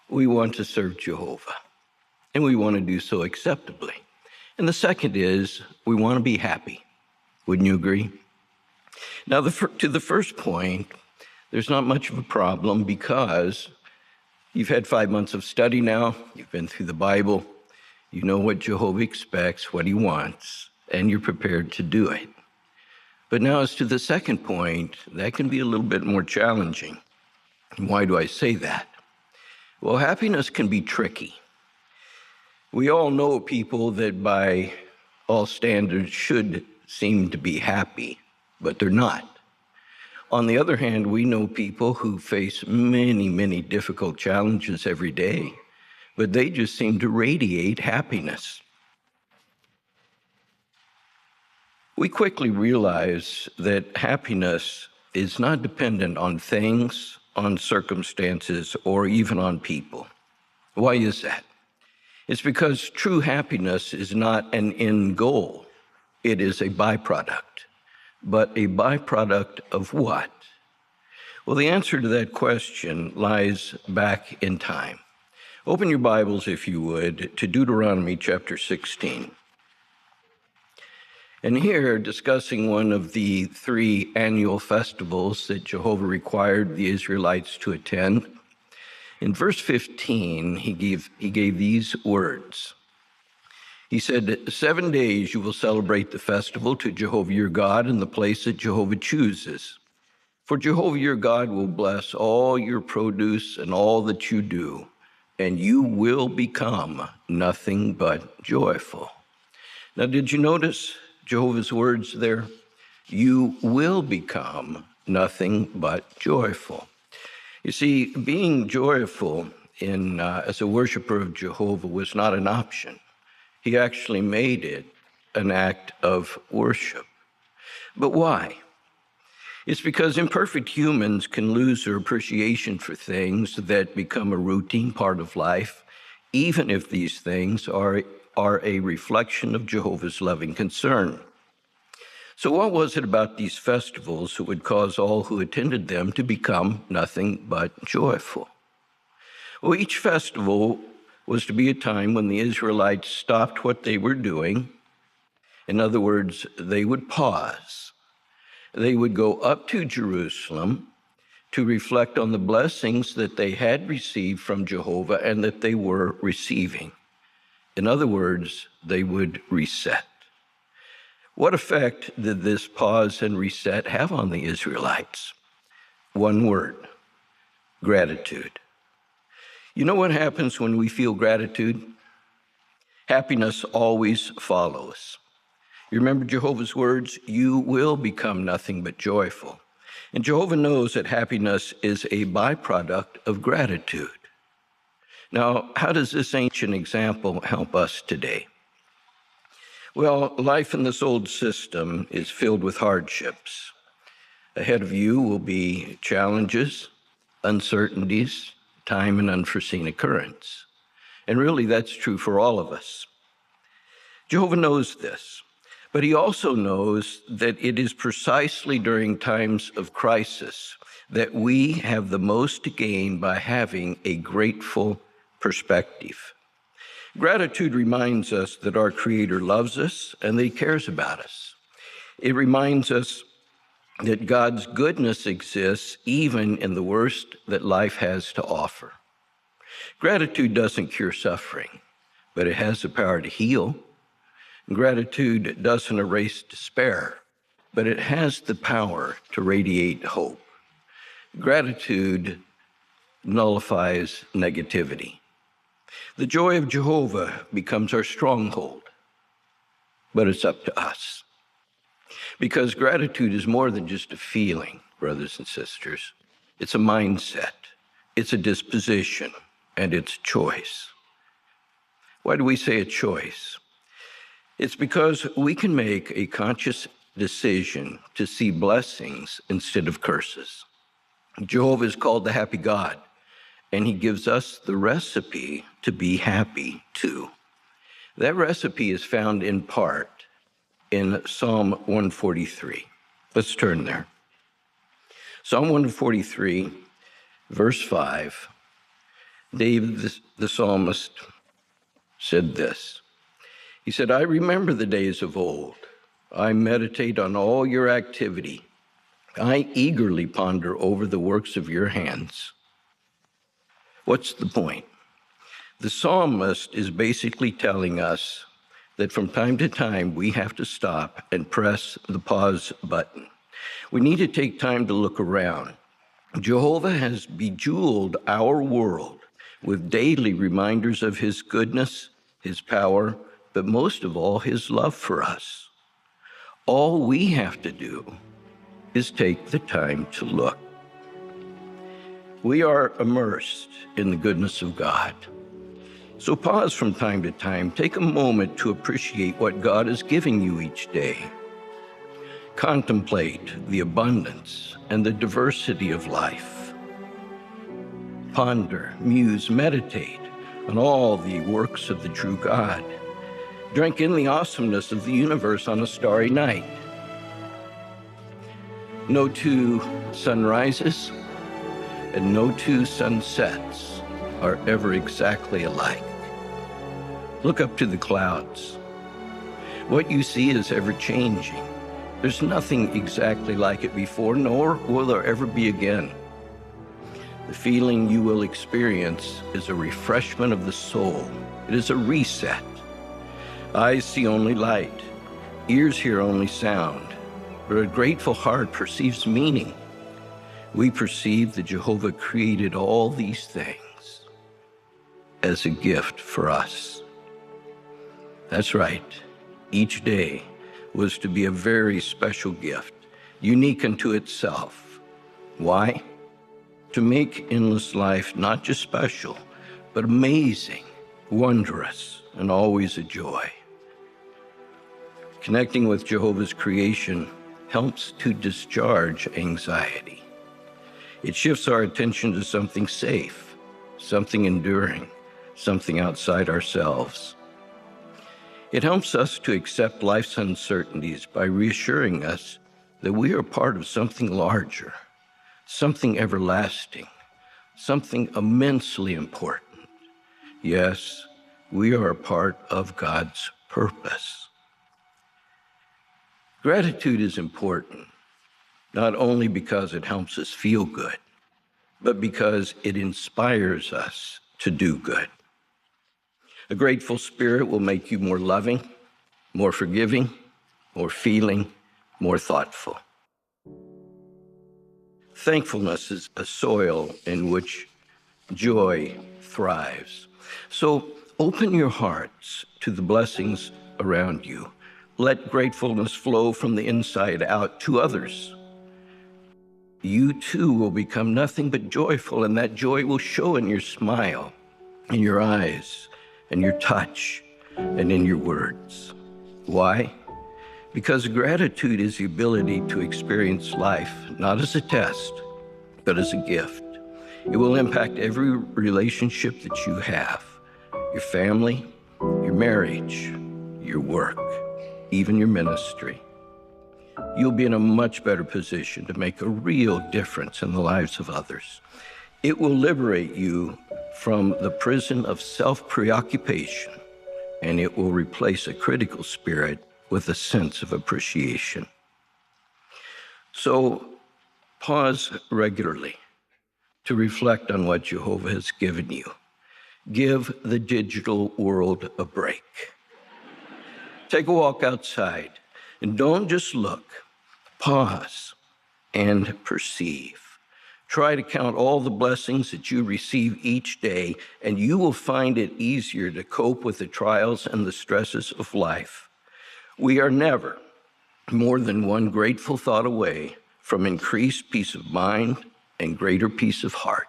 we want to serve Jehovah, and we want to do so acceptably. And the second is we want to be happy. Wouldn't you agree? Now, to the first point, there's not much of a problem because you've had 5 months of study now, you've been through the Bible, you know what Jehovah expects, what he wants, and you're prepared to do it. But now as to the second point, that can be a little bit more challenging. And why do I say that? Well, happiness can be tricky. We all know people that by all standards should seem to be happy, but they're not. On the other hand, we know people who face many, many difficult challenges every day, but they just seem to radiate happiness. We quickly realize that happiness is not dependent on things, on circumstances, or even on people. Why is that? It's because true happiness is not an end goal. It is a byproduct. But a byproduct of what? Well, the answer to that question lies back in time. Open your Bibles, if you would, to Deuteronomy chapter 16. And here, discussing one of the 3 annual festivals that Jehovah required the Israelites to attend, in verse 15, he gave these words. He said, 7 days you will celebrate the festival to Jehovah your God in the place that Jehovah chooses. For Jehovah your God will bless all your produce and all that you do, and you will become nothing but joyful. Now, did you notice Jehovah's words there? You will become nothing but joyful. You see, being joyful as a worshiper of Jehovah was not an option. He actually made it an act of worship. But why? It's because imperfect humans can lose their appreciation for things that become a routine part of life, even if these things are a reflection of Jehovah's loving concern. So what was it about these festivals that would cause all who attended them to become nothing but joyful? Well, each festival was to be a time when the Israelites stopped what they were doing. In other words, they would pause. They would go up to Jerusalem to reflect on the blessings that they had received from Jehovah and that they were receiving. In other words, they would reset. What effect did this pause and reset have on the Israelites? One word: gratitude. You know what happens when we feel gratitude? Happiness always follows. You remember Jehovah's words? You will become nothing but joyful. And Jehovah knows that happiness is a byproduct of gratitude. Now, how does this ancient example help us today? Well, life in this old system is filled with hardships. Ahead of you will be challenges, uncertainties, time and unforeseen occurrence. And really, that's true for all of us. Jehovah knows this, but he also knows that it is precisely during times of crisis that we have the most to gain by having a grateful perspective. Gratitude reminds us that our Creator loves us and that He cares about us. It reminds us that God's goodness exists even in the worst that life has to offer. Gratitude doesn't cure suffering, but it has the power to heal. Gratitude doesn't erase despair, but it has the power to radiate hope. Gratitude nullifies negativity. The joy of Jehovah becomes our stronghold, but it's up to us. Because gratitude is more than just a feeling, brothers and sisters. It's a mindset, it's a disposition, and it's a choice. Why do we say a choice? It's because we can make a conscious decision to see blessings instead of curses. Jehovah is called the happy God, and He gives us the recipe to be happy too. That recipe is found in part in Psalm 143. Let's turn there. Psalm 143, verse 5, David the psalmist said this. He said, I remember the days of old. I meditate on all your activity. I eagerly ponder over the works of your hands. What's the point? The psalmist is basically telling us that from time to time we have to stop and press the pause button. We need to take time to look around. Jehovah has bejeweled our world with daily reminders of his goodness, his power, but most of all, his love for us. All we have to do is take the time to look. We are immersed in the goodness of God. So pause from time to time, take a moment to appreciate what God is giving you each day. Contemplate the abundance and the diversity of life. Ponder, muse, meditate on all the works of the true God. Drink in the awesomeness of the universe on a starry night. No two sunrises and no two sunsets are ever exactly alike. Look up to the clouds. What you see is ever changing. There's nothing exactly like it before, nor will there ever be again. The feeling you will experience is a refreshment of the soul. It is a reset. Eyes see only light, ears hear only sound, but a grateful heart perceives meaning. We perceive that Jehovah created all these things as a gift for us. That's right. Each day was to be a very special gift, unique unto itself. Why? To make endless life not just special, but amazing, wondrous, and always a joy. Connecting with Jehovah's creation helps to discharge anxiety. It shifts our attention to something safe, something enduring, something outside ourselves. It helps us to accept life's uncertainties by reassuring us that we are part of something larger, something everlasting, something immensely important. Yes, we are a part of God's purpose. Gratitude is important, not only because it helps us feel good, but because it inspires us to do good. A grateful spirit will make you more loving, more forgiving, more feeling, more thoughtful. Thankfulness is a soil in which joy thrives. So open your hearts to the blessings around you. Let gratefulness flow from the inside out to others. You too will become nothing but joyful, and that joy will show in your smile, in your eyes, in your touch, and in your words. Why? Because gratitude is the ability to experience life not as a test, but as a gift. It will impact every relationship that you have, your family, your marriage, your work, even your ministry. You'll be in a much better position to make a real difference in the lives of others. It will liberate you from the prison of self-preoccupation, and it will replace a critical spirit with a sense of appreciation. So pause regularly to reflect on what Jehovah has given you. Give the digital world a break. Take a walk outside and don't just look. Pause and perceive. Try to count all the blessings that you receive each day, and you will find it easier to cope with the trials and the stresses of life. We are never more than one grateful thought away from increased peace of mind and greater peace of heart.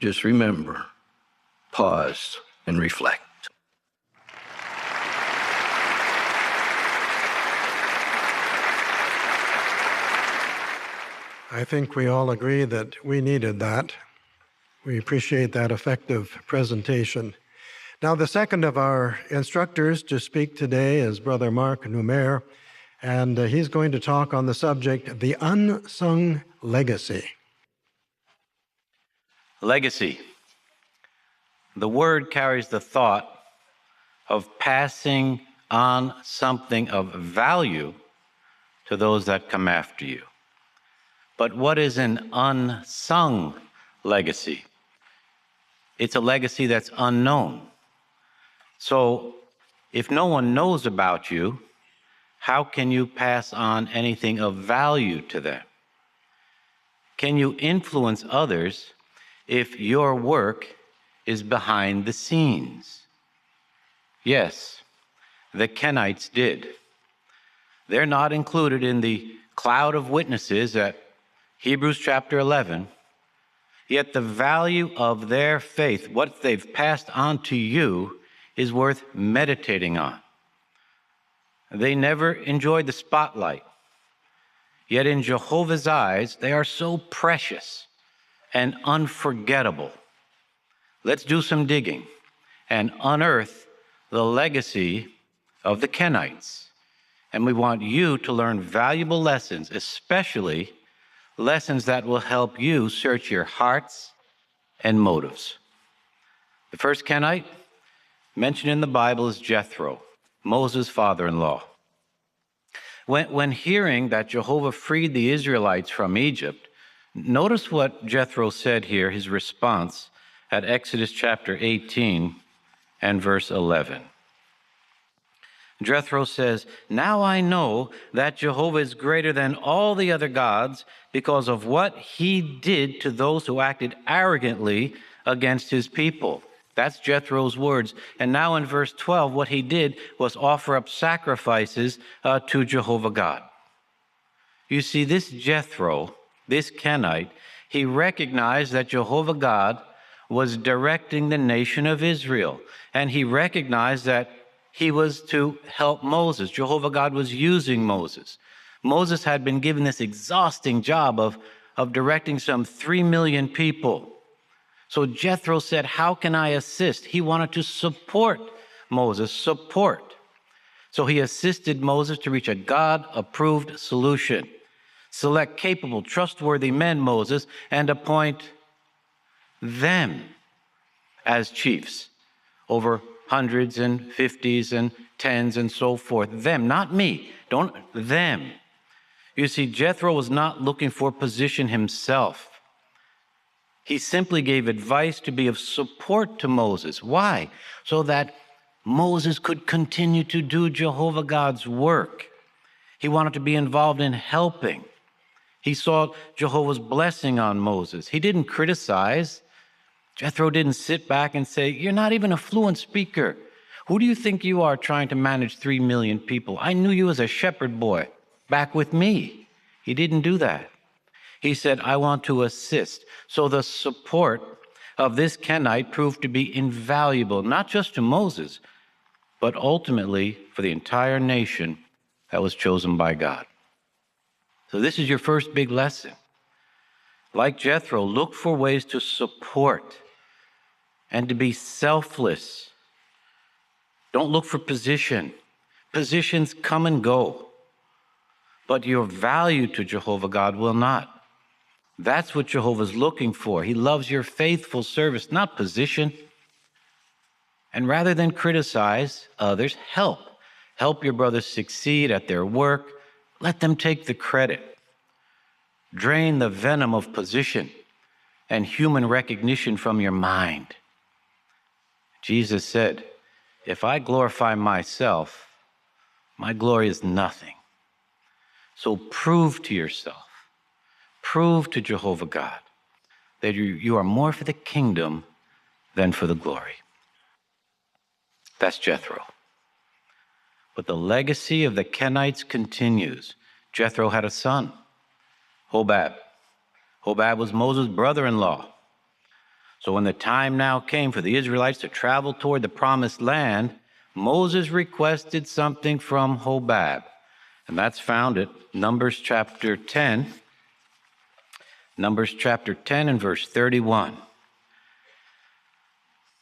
Just remember, pause and reflect. I think we all agree that we needed that. We appreciate that effective presentation. Now, the second of our instructors to speak today is Brother Mark Numer, and he's going to talk on the subject, the unsung legacy. Legacy. The word carries the thought of passing on something of value to those that come after you. But what is an unsung legacy? It's a legacy that's unknown. So if no one knows about you, how can you pass on anything of value to them? can you influence others if your work is behind the scenes? Yes, the Kenites did. They're not included in the cloud of witnesses at Hebrews chapter 11, yet the value of their faith, what they've passed on to you, is worth meditating on. They never enjoyed the spotlight, yet in Jehovah's eyes, they are so precious and unforgettable. Let's do some digging and unearth the legacy of the Kenites. And we want you to learn valuable lessons, especially lessons that will help you search your hearts and motives. The first Kenite mentioned in the Bible is Jethro, Moses' father-in-law. When hearing that Jehovah freed the Israelites from Egypt, notice what Jethro said here, his response at Exodus chapter 18 and verse 11. Jethro says, "Now I know that Jehovah is greater than all the other gods because of what he did to those who acted arrogantly against his people." That's Jethro's words. And now in verse 12, what he did was offer up sacrifices to Jehovah God. You see, this Jethro, this Kenite, he recognized that Jehovah God was directing the nation of Israel. And he recognized that he was to help Moses. Jehovah God was using Moses. Moses had been given this exhausting job of directing some 3 million people. So Jethro said, how can I assist? He wanted to support Moses, support. So he assisted Moses to reach a God-approved solution. Select capable, trustworthy men, Moses, and appoint them as chiefs over hundreds and 50s and 10s and so forth. Them, not me. Them. You see, Jethro was not looking for position himself. He simply gave advice to be of support to Moses. Why? So that Moses could continue to do Jehovah God's work. He wanted to be involved in helping. He saw Jehovah's blessing on Moses. He didn't criticize. Jethro didn't sit back and say, "You're not even a fluent speaker. Who do you think you are trying to manage 3 million people? I knew you as a shepherd boy back with me." He didn't do that. He said, "I want to assist." So the support of this Kenite proved to be invaluable, not just to Moses, but ultimately for the entire nation that was chosen by God. So this is your first big lesson. Like Jethro, look for ways to support and to be selfless. Don't look for position. Positions come and go, but your value to Jehovah God will not. That's what Jehovah's looking for. He loves your faithful service, not position. And rather than criticize others, help. Help your brothers succeed at their work. Let them take the credit. Drain the venom of position and human recognition from your mind. Jesus said, "If I glorify myself, my glory is nothing." So prove to yourself, prove to Jehovah God that you are more for the kingdom than for the glory. That's Jethro. But the legacy of the Kenites continues. Jethro had a son, Hobab. Hobab was Moses' brother-in-law. So when the time now came for the Israelites to travel toward the promised land, Moses requested something from Hobab. And that's found at Numbers chapter 10. Numbers chapter 10 and verse 31.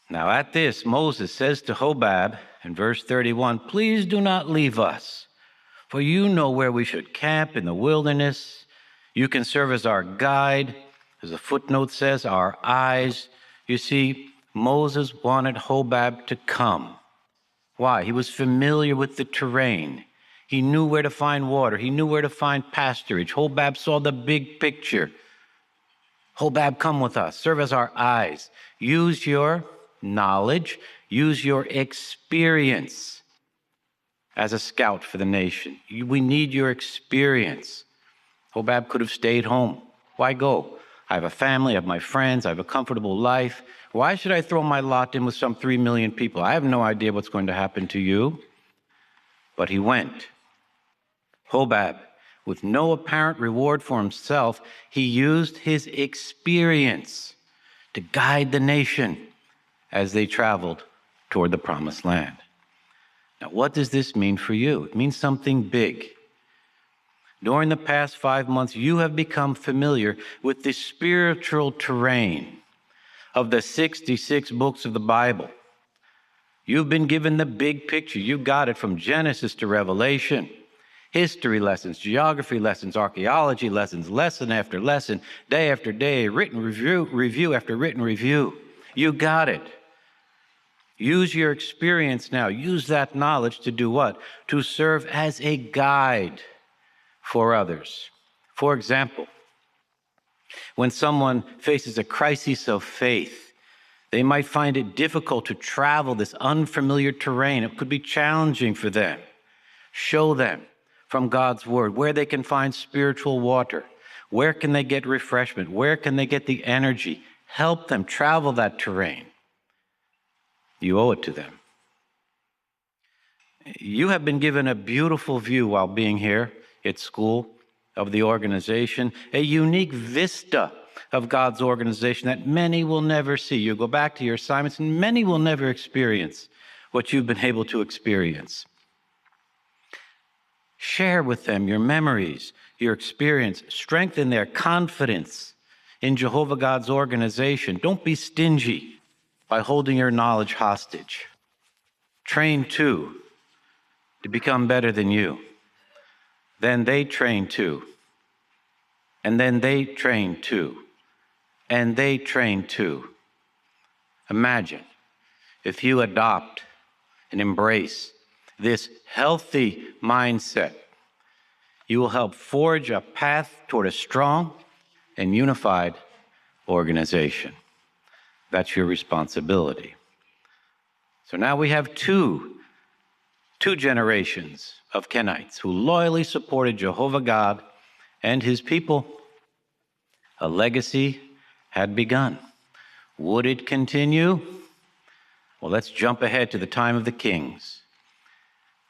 Now at this, Moses says to Hobab in verse 31, "Please do not leave us, for you know where we should camp in the wilderness. You can serve as our guide," as the footnote says, "our eyes." You see, Moses wanted Hobab to come. Why? He was familiar with the terrain. He knew where to find water. He knew where to find pasturage. Hobab saw the big picture. Hobab, come with us. Serve as our eyes. Use your knowledge. Use your experience as a scout for the nation. We need your experience. Hobab could have stayed home. Why go? I have a family, I have my friends, I have a comfortable life. Why should I throw my lot in with some 3 million people? I have no idea what's going to happen to you. But he went. Hobab, with no apparent reward for himself, he used his experience to guide the nation as they traveled toward the promised land. Now, what does this mean for you? It means something big. During the past 5 months, you have become familiar with the spiritual terrain of the 66 books of the Bible. You've been given the big picture. You got it from Genesis to Revelation. History lessons, geography lessons, archaeology lessons, lesson after lesson, day after day, written review after written review. You got it. Use your experience now. Use that knowledge to do what? To serve as a guide for others. For example, when someone faces a crisis of faith, they might find it difficult to travel this unfamiliar terrain. It could be challenging for them. Show them from God's word where they can find spiritual water. Where can they get refreshment? Where can they get the energy? Help them travel that terrain. You owe it to them. You have been given a beautiful view while being here at school of the organization, a unique vista of God's organization that many will never see. You go back to your assignments and many will never experience what you've been able to experience. Share with them your memories, your experience. Strengthen their confidence in Jehovah God's organization. Don't be stingy by holding your knowledge hostage. Train too to become better than you. Then they train too. And then they train too. And they train too. Imagine if you adopt and embrace this healthy mindset, you will help forge a path toward a strong and unified organization. That's your responsibility. So now we have two generations of Kenites who loyally supported Jehovah God and his people. A legacy had begun. Would it continue? Well, let's jump ahead to the time of the kings.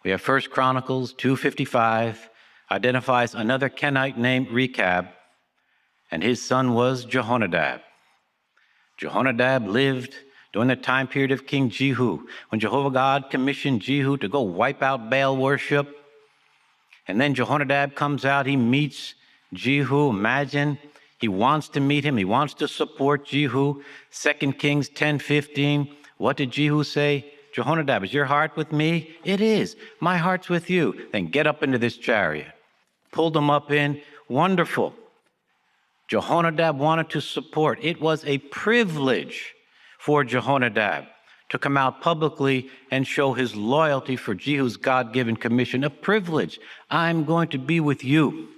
We have 1 Chronicles 2:55, identifies another Kenite named Rechab, and his son was Jehonadab. Jehonadab lived during the time period of King Jehu, when Jehovah God commissioned Jehu to go wipe out Baal worship. And then Jehonadab comes out, he meets Jehu. Imagine, he wants to meet him, he wants to support Jehu. 2 Kings 10:15, what did Jehu say? Jehonadab, is your heart with me? It is. My heart's with you. Then get up into this chariot. Pulled him up in. Wonderful. Jehonadab wanted to support. It was a privilege for Jehonadab to come out publicly and show his loyalty for Jehu's God-given commission. A privilege. I'm going to be with you.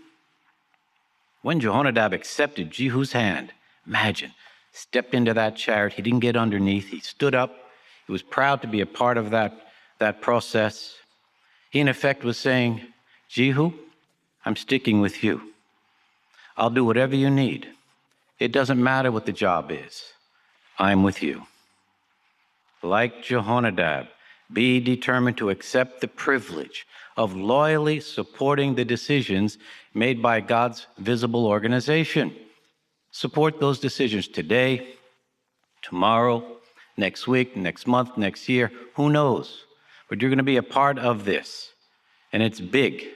When Jehonadab accepted Jehu's hand, imagine, stepped into that chariot. He didn't get underneath. He stood up. He was proud to be a part of that process. He, in effect, was saying, Jehu, I'm sticking with you. I'll do whatever you need. It doesn't matter what the job is. I'm with you. Like Jehonadab, be determined to accept the privilege of loyally supporting the decisions made by God's visible organization. Support those decisions today, tomorrow, next week, next month, next year, who knows? But you're going to be a part of this, and it's big.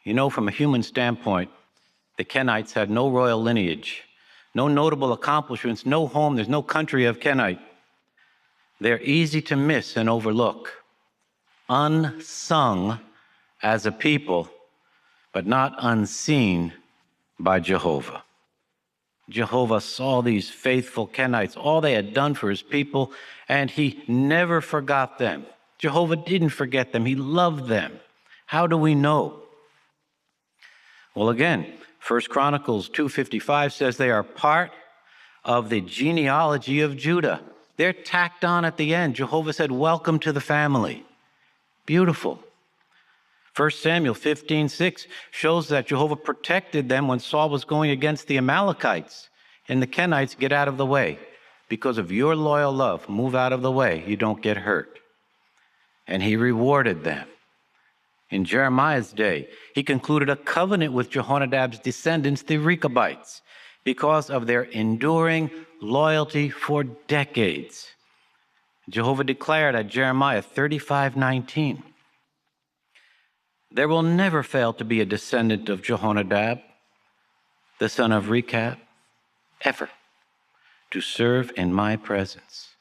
You know, from a human standpoint, the Kenites had no royal lineage, no notable accomplishments, no home, there's no country of Kenite. They're easy to miss and overlook, unsung as a people, but not unseen by Jehovah. Jehovah saw these faithful Kenites, all they had done for his people, and he never forgot them. Jehovah didn't forget them. He loved them. How do we know? Well, again, 1 Chronicles 2:55 says they are part of the genealogy of Judah. They're tacked on at the end. Jehovah said, welcome to the family. Beautiful. 1 Samuel 15:6 shows that Jehovah protected them when Saul was going against the Amalekites. And the Kenites, get out of the way. Because of your loyal love, move out of the way. You don't get hurt. And he rewarded them. In Jeremiah's day, he concluded a covenant with Jehonadab's descendants, the Rechabites, because of their enduring loyalty for decades. Jehovah declared at Jeremiah 35:19, there will never fail to be a descendant of Jehonadab, the son of Rechab, ever, to serve in my presence.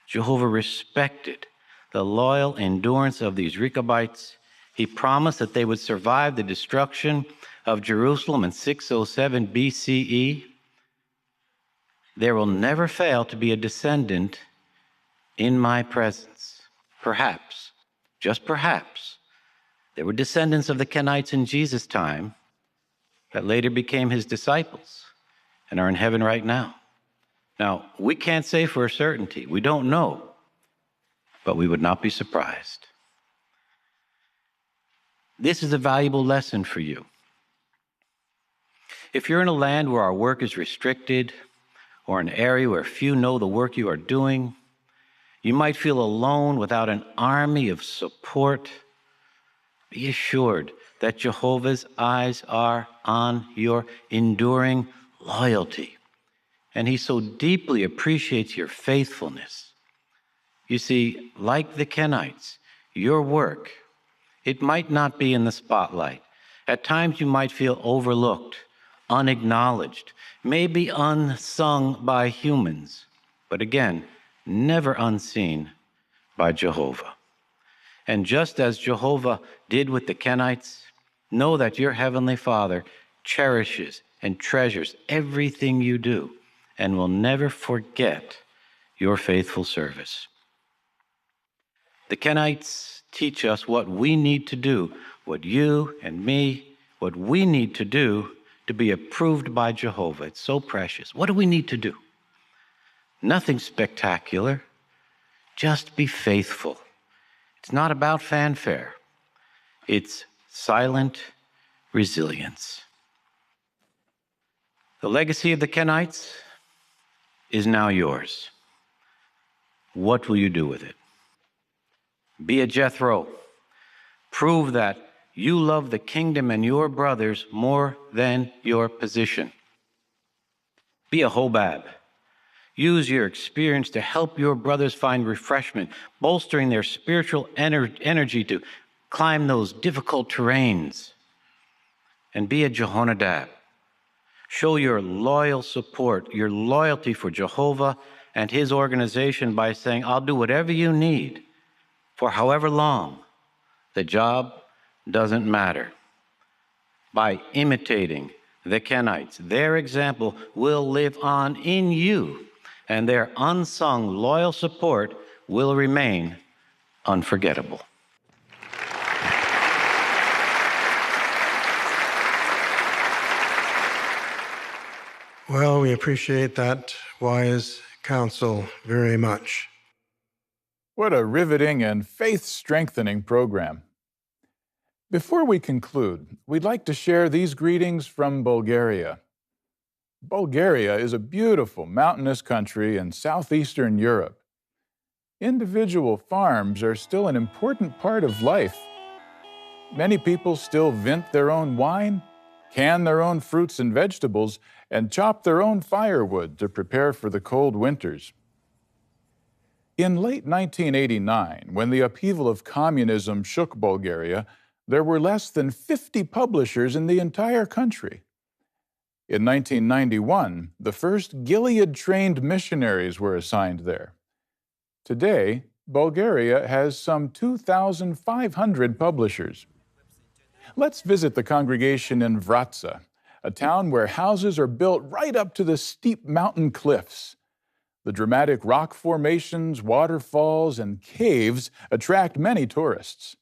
Jehovah respected the loyal endurance of these Rechabites. He promised that they would survive the destruction of Jerusalem in 607 BCE. There will never fail to be a descendant in my presence. Perhaps, just perhaps, there were descendants of the Kenites in Jesus' time that later became his disciples and are in heaven right now. Now, we can't say for a certainty. We don't know, but we would not be surprised. This is a valuable lesson for you. If you're in a land where our work is restricted, or an area where few know the work you are doing, you might feel alone without an army of support. Be assured that Jehovah's eyes are on your enduring loyalty, and he so deeply appreciates your faithfulness. You see, like the Kenites, your work, it might not be in the spotlight. At times you might feel overlooked, unacknowledged, maybe unsung by humans, but again, never unseen by Jehovah. And just as Jehovah did with the Kenites, know that your heavenly Father cherishes and treasures everything you do and will never forget your faithful service. The Kenites teach us what we need to do, what you and me, what we need to do to be approved by Jehovah. It's so precious. What do we need to do? Nothing spectacular. Just be faithful. It's not about fanfare. It's silent resilience. The legacy of the Kenites is now yours. What will you do with it? Be a Jethro. Prove that you love the kingdom and your brothers more than your position. Be a Hobab. Use your experience to help your brothers find refreshment, bolstering their spiritual energy to climb those difficult terrains. And be a Jehonadab. Show your loyal support, your loyalty for Jehovah and his organization by saying, I'll do whatever you need for however long. The job doesn't matter. By imitating the Kenites, their example will live on in you, and their unsung loyal support will remain unforgettable. Well, we appreciate that wise counsel very much. What a riveting and faith-strengthening program. Before we conclude, we'd like to share these greetings from Bulgaria. Bulgaria is a beautiful mountainous country in southeastern Europe. Individual farms are still an important part of life. Many people still vent their own wine, can their own fruits and vegetables, and chop their own firewood to prepare for the cold winters. In late 1989, when the upheaval of communism shook Bulgaria, there were less than 50 publishers in the entire country. In 1991, the first Gilead-trained missionaries were assigned there. Today, Bulgaria has some 2,500 publishers. Let's visit the congregation in Vratsa, a town where houses are built right up to the steep mountain cliffs. The dramatic rock formations, waterfalls, and caves attract many tourists.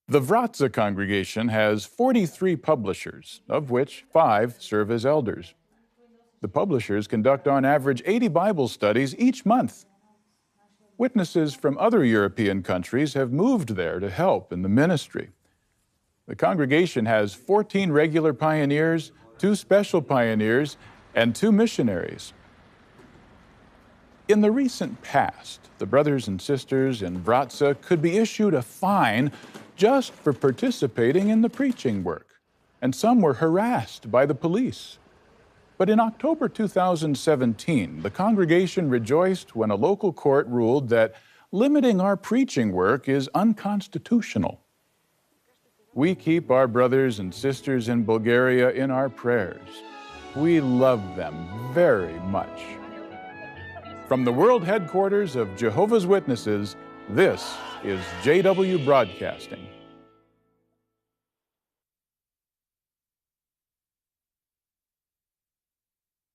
The Vratsa congregation has 43 publishers, of which 5 serve as elders. The publishers conduct on average 80 Bible studies each month. Witnesses from other European countries have moved there to help in the ministry. The congregation has 14 regular pioneers, 2 special pioneers, and 2 missionaries. In the recent past, the brothers and sisters in Wrocław could be issued a fine just for participating in the preaching work, and some were harassed by the police. But in October 2017, the congregation rejoiced when a local court ruled that limiting our preaching work is unconstitutional. We keep our brothers and sisters in Bulgaria in our prayers. We love them very much. From the world headquarters of Jehovah's Witnesses, this is JW Broadcasting.